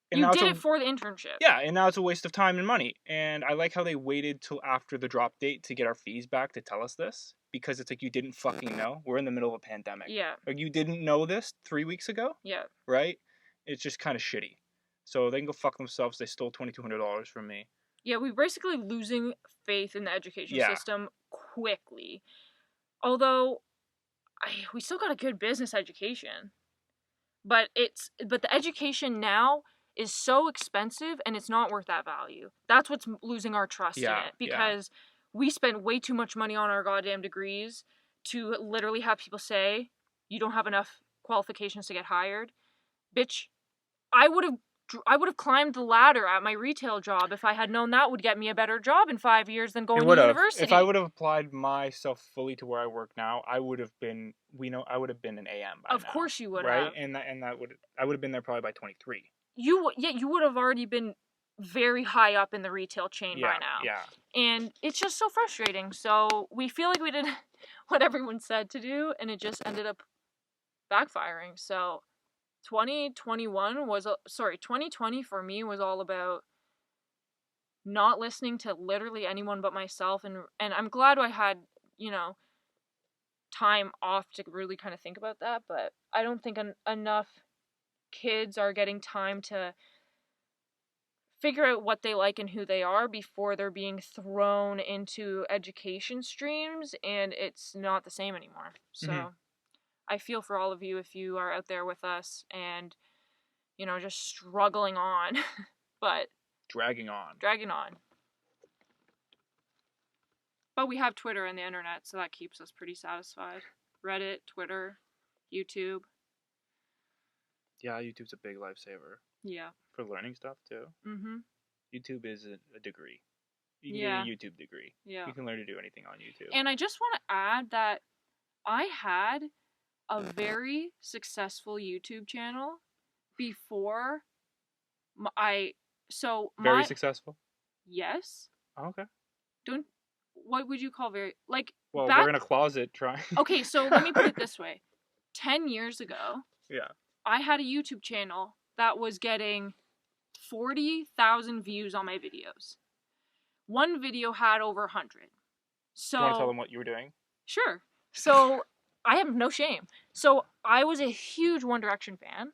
And
you did it for the internship.
Yeah, and now it's a waste of time and money. And I like how they waited till after the drop date to get our fees back to tell us this. Because it's like, you didn't fucking know. We're in the middle of a pandemic.
Yeah.
Like, you didn't know this 3 weeks ago?
Yeah.
Right? It's just kind of shitty. So they can go fuck themselves. They stole $2,200 from me. Yeah,
we're basically losing faith in the education system quickly. Although, we still got a good business education. But the education now is so expensive, and it's not worth that value. That's what's losing our trust in it. Because we spend way too much money on our goddamn degrees to literally have people say, you don't have enough qualifications to get hired. Bitch, I would have climbed the ladder at my retail job if I had known that would get me a better job in 5 years than going to university.
If I would have applied myself fully to where I work now, I would have been an AM by now.
Of course you would
have.
Right?
And I would have been there probably by 23.
You would have already been very high up in the retail chain by now.
Yeah.
And it's just so frustrating. So we feel like we did what everyone said to do, and it just ended up backfiring. So 2020 for me was all about not listening to literally anyone but myself, and I'm glad I had, time off to really kind of think about that, but I don't think enough kids are getting time to figure out what they like and who they are before they're being thrown into education streams, and it's not the same anymore. So I feel for all of you if you are out there with us and, just struggling on, but...
Dragging on.
But we have Twitter and the internet, so that keeps us pretty satisfied. Reddit, Twitter, YouTube.
Yeah, YouTube's a big lifesaver.
Yeah.
For learning stuff, too.
Mm-hmm.
YouTube is a degree. You can get a YouTube degree.
Yeah.
You can learn to do anything on YouTube.
And I just want to add that I had a very successful YouTube channel before
Very successful?
Yes.
Oh, okay.
What would you call very, like...
Well, we're in a closet trying...
Okay, so let me put it this way. 10 years ago...
Yeah.
I had a YouTube channel that was getting 40,000 views on my videos. One video had over 100. So...
Do you want to tell them what you were doing?
Sure. So, I have no shame. So, I was a huge One Direction fan,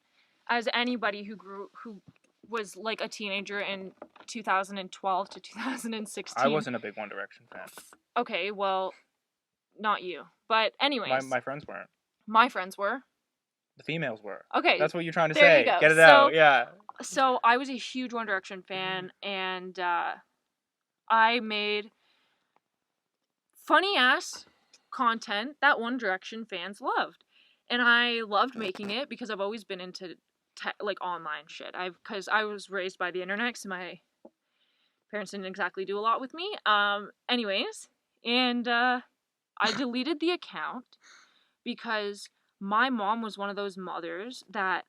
as anybody who was like a teenager in 2012 to 2016.
I wasn't a big One Direction fan.
Okay, well, not you. But anyways.
My friends weren't.
My friends were.
The females were.
Okay.
That's what you're trying to
there
say.
You go.
Get it out, yeah.
So I was a huge One Direction fan, and I made funny-ass content that One Direction fans loved. And I loved making it because I've always been into online shit. Because I was raised by the internet, so my parents didn't exactly do a lot with me. Anyways, and I deleted the account because my mom was one of those mothers that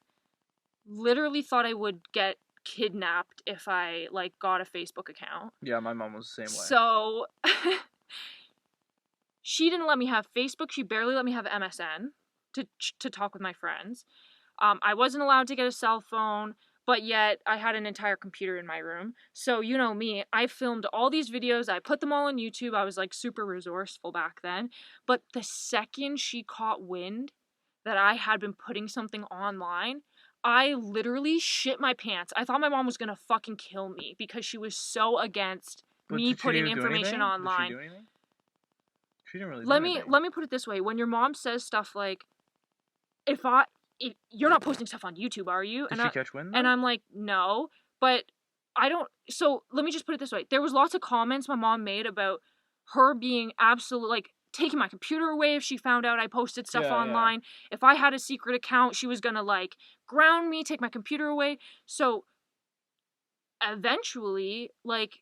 literally thought I would get kidnapped if I got a Facebook account.
Yeah, my mom was the same way.
So she didn't let me have Facebook. She barely let me have MSN to talk with my friends. I wasn't allowed to get a cell phone. but yet I had an entire computer in my room. So, you know me, I filmed all these videos, I put them all on YouTube. I was like super resourceful back then. But the second she caught wind that I had been putting something online, I literally shit my pants. I thought my mom was gonna fucking kill me because she was so against me putting information online.
Did she do anything? She didn't really do anything.
Let me put it this way. When your mom says stuff like, if you're not posting stuff on YouTube, are you?
Did she catch wind?
And I'm like, no, but I don't. So let me just put it this way: there was lots of comments my mom made about her being absolute, like, taking my computer away if she found out I posted stuff online. Yeah. If I had a secret account, she was gonna like ground me, take my computer away. So eventually, like,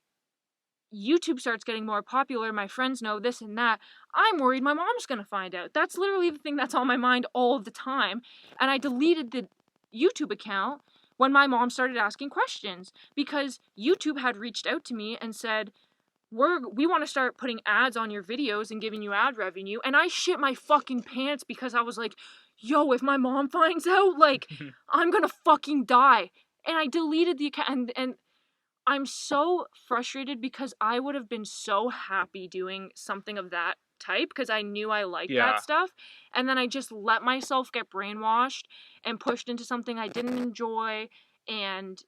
YouTube starts getting more popular, my friends know this and that, I'm worried my mom's gonna find out. That's literally the thing that's on my mind all of the time. And I deleted the YouTube account when my mom started asking questions, because YouTube had reached out to me and said, we want to start putting ads on your videos and giving you ad revenue. And I shit my fucking pants because I was like, yo, if my mom finds out, like, I'm gonna fucking die. And I deleted the account, and I'm so frustrated because I would have been so happy doing something of that type because I knew I liked that stuff. And then I just let myself get brainwashed and pushed into something I didn't enjoy. And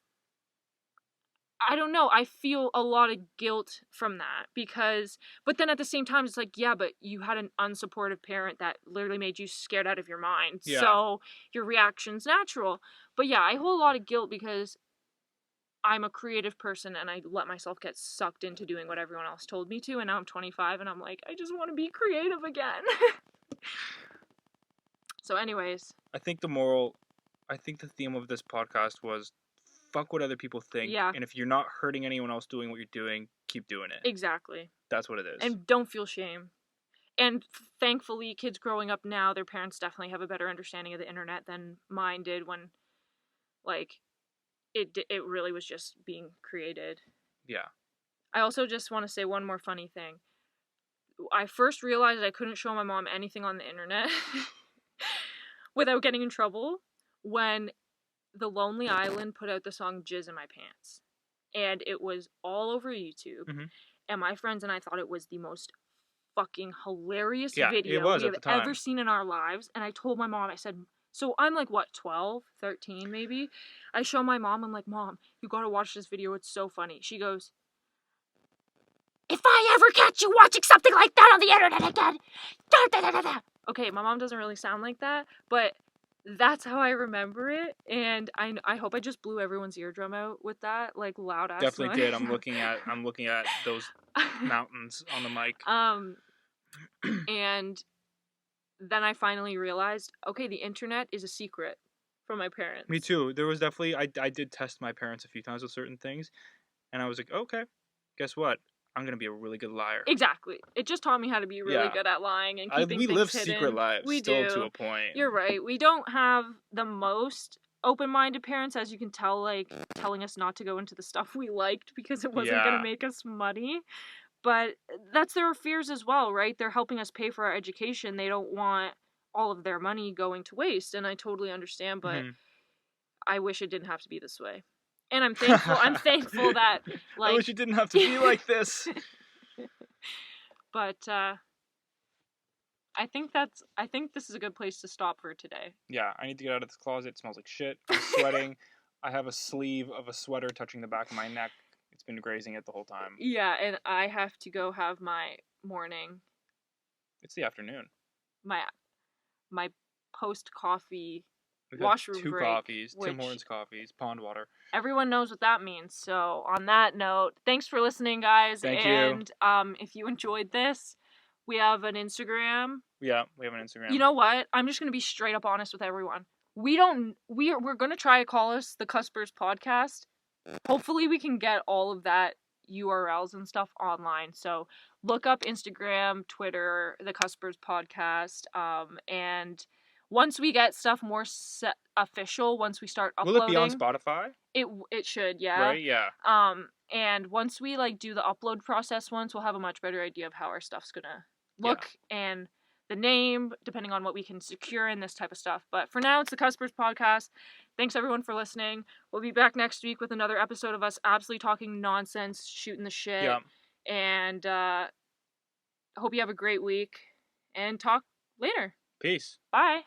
I don't know, I feel a lot of guilt from that because, but then at the same time, it's like, yeah, but you had an unsupportive parent that literally made you scared out of your mind. Yeah. So your reaction's natural. But yeah, I hold a lot of guilt because I'm a creative person and I let myself get sucked into doing what everyone else told me to, and now I'm 25 and I'm like, I just want to be creative again. So anyways.
I think the theme of this podcast was fuck what other people think. Yeah. And if you're not hurting anyone else doing what you're doing, keep doing it.
Exactly.
That's what it is.
And don't feel shame. And thankfully, kids growing up now, their parents definitely have a better understanding of the internet than mine did when, like, it really was just being created. Yeah. I also just want to say one more funny thing. I first realized I couldn't show my mom anything on the internet without getting in trouble when The Lonely Island put out the song Jizz in My Pants. And it was all over YouTube. Mm-hmm. And my friends and I thought it was the most fucking hilarious video we have ever seen in our lives. And I told my mom, I said, so I'm like, what, 12, 13 maybe? I show my mom, I'm like, Mom, you gotta watch this video, it's so funny. She goes, if I ever catch you watching something like that on the internet again, da da da da da. Okay, my mom doesn't really sound like that, but that's how I remember it, and I hope I just blew everyone's eardrum out with that, like, loud ass
Definitely
noise.
Did. I'm looking at those mountains on the mic.
And then I finally realized, okay, the internet is a secret from my parents.
Me too. There was definitely, I did test my parents a few times with certain things, and I was like, okay, guess what? I'm going to be a really good liar.
Exactly. It just taught me how to be really good at lying and keeping things hidden.
We live secret lives still to a point.
You're right. We don't have the most open-minded parents, as you can tell, like, telling us not to go into the stuff we liked because it wasn't going to make us money. But that's their fears as well, right? They're helping us pay for our education. They don't want all of their money going to waste, and I totally understand, but I wish it didn't have to be this way. And I'm thankful that, like,
I wish it didn't have to be like this.
But I think this is a good place to stop for today.
Yeah, I need to get out of this closet. It smells like shit. I'm sweating. I have a sleeve of a sweater touching the back of my neck. It's been grazing it the whole time.
Yeah, and I have to go have my morning.
It's the afternoon.
My post-coffee washroom break.
2 coffees, Tim Hortons coffees, pond water.
Everyone knows what that means. So on that note, thanks for listening, guys.
Thank you.
And if you enjoyed this, we have an Instagram.
Yeah, we have an Instagram.
You know what? I'm just gonna be straight up honest with everyone. We're gonna try to call us the Cuspers podcast. Hopefully we can get all of that URLs and stuff online. So look up Instagram, Twitter, the Cuspers podcast, and once we get stuff more official, once we start uploading...
Will it be on Spotify?
It should, yeah.
Right, yeah.
And once we, like, do the upload process we'll have a much better idea of how our stuff's gonna look, and the name, depending on what we can secure and this type of stuff. But for now, it's the Cuspers podcast. thanks everyone for listening. We'll be back next week with another episode of us absolutely talking nonsense, shooting the shit. Yeah. And hope you have a great week and talk later.
Peace.
Bye.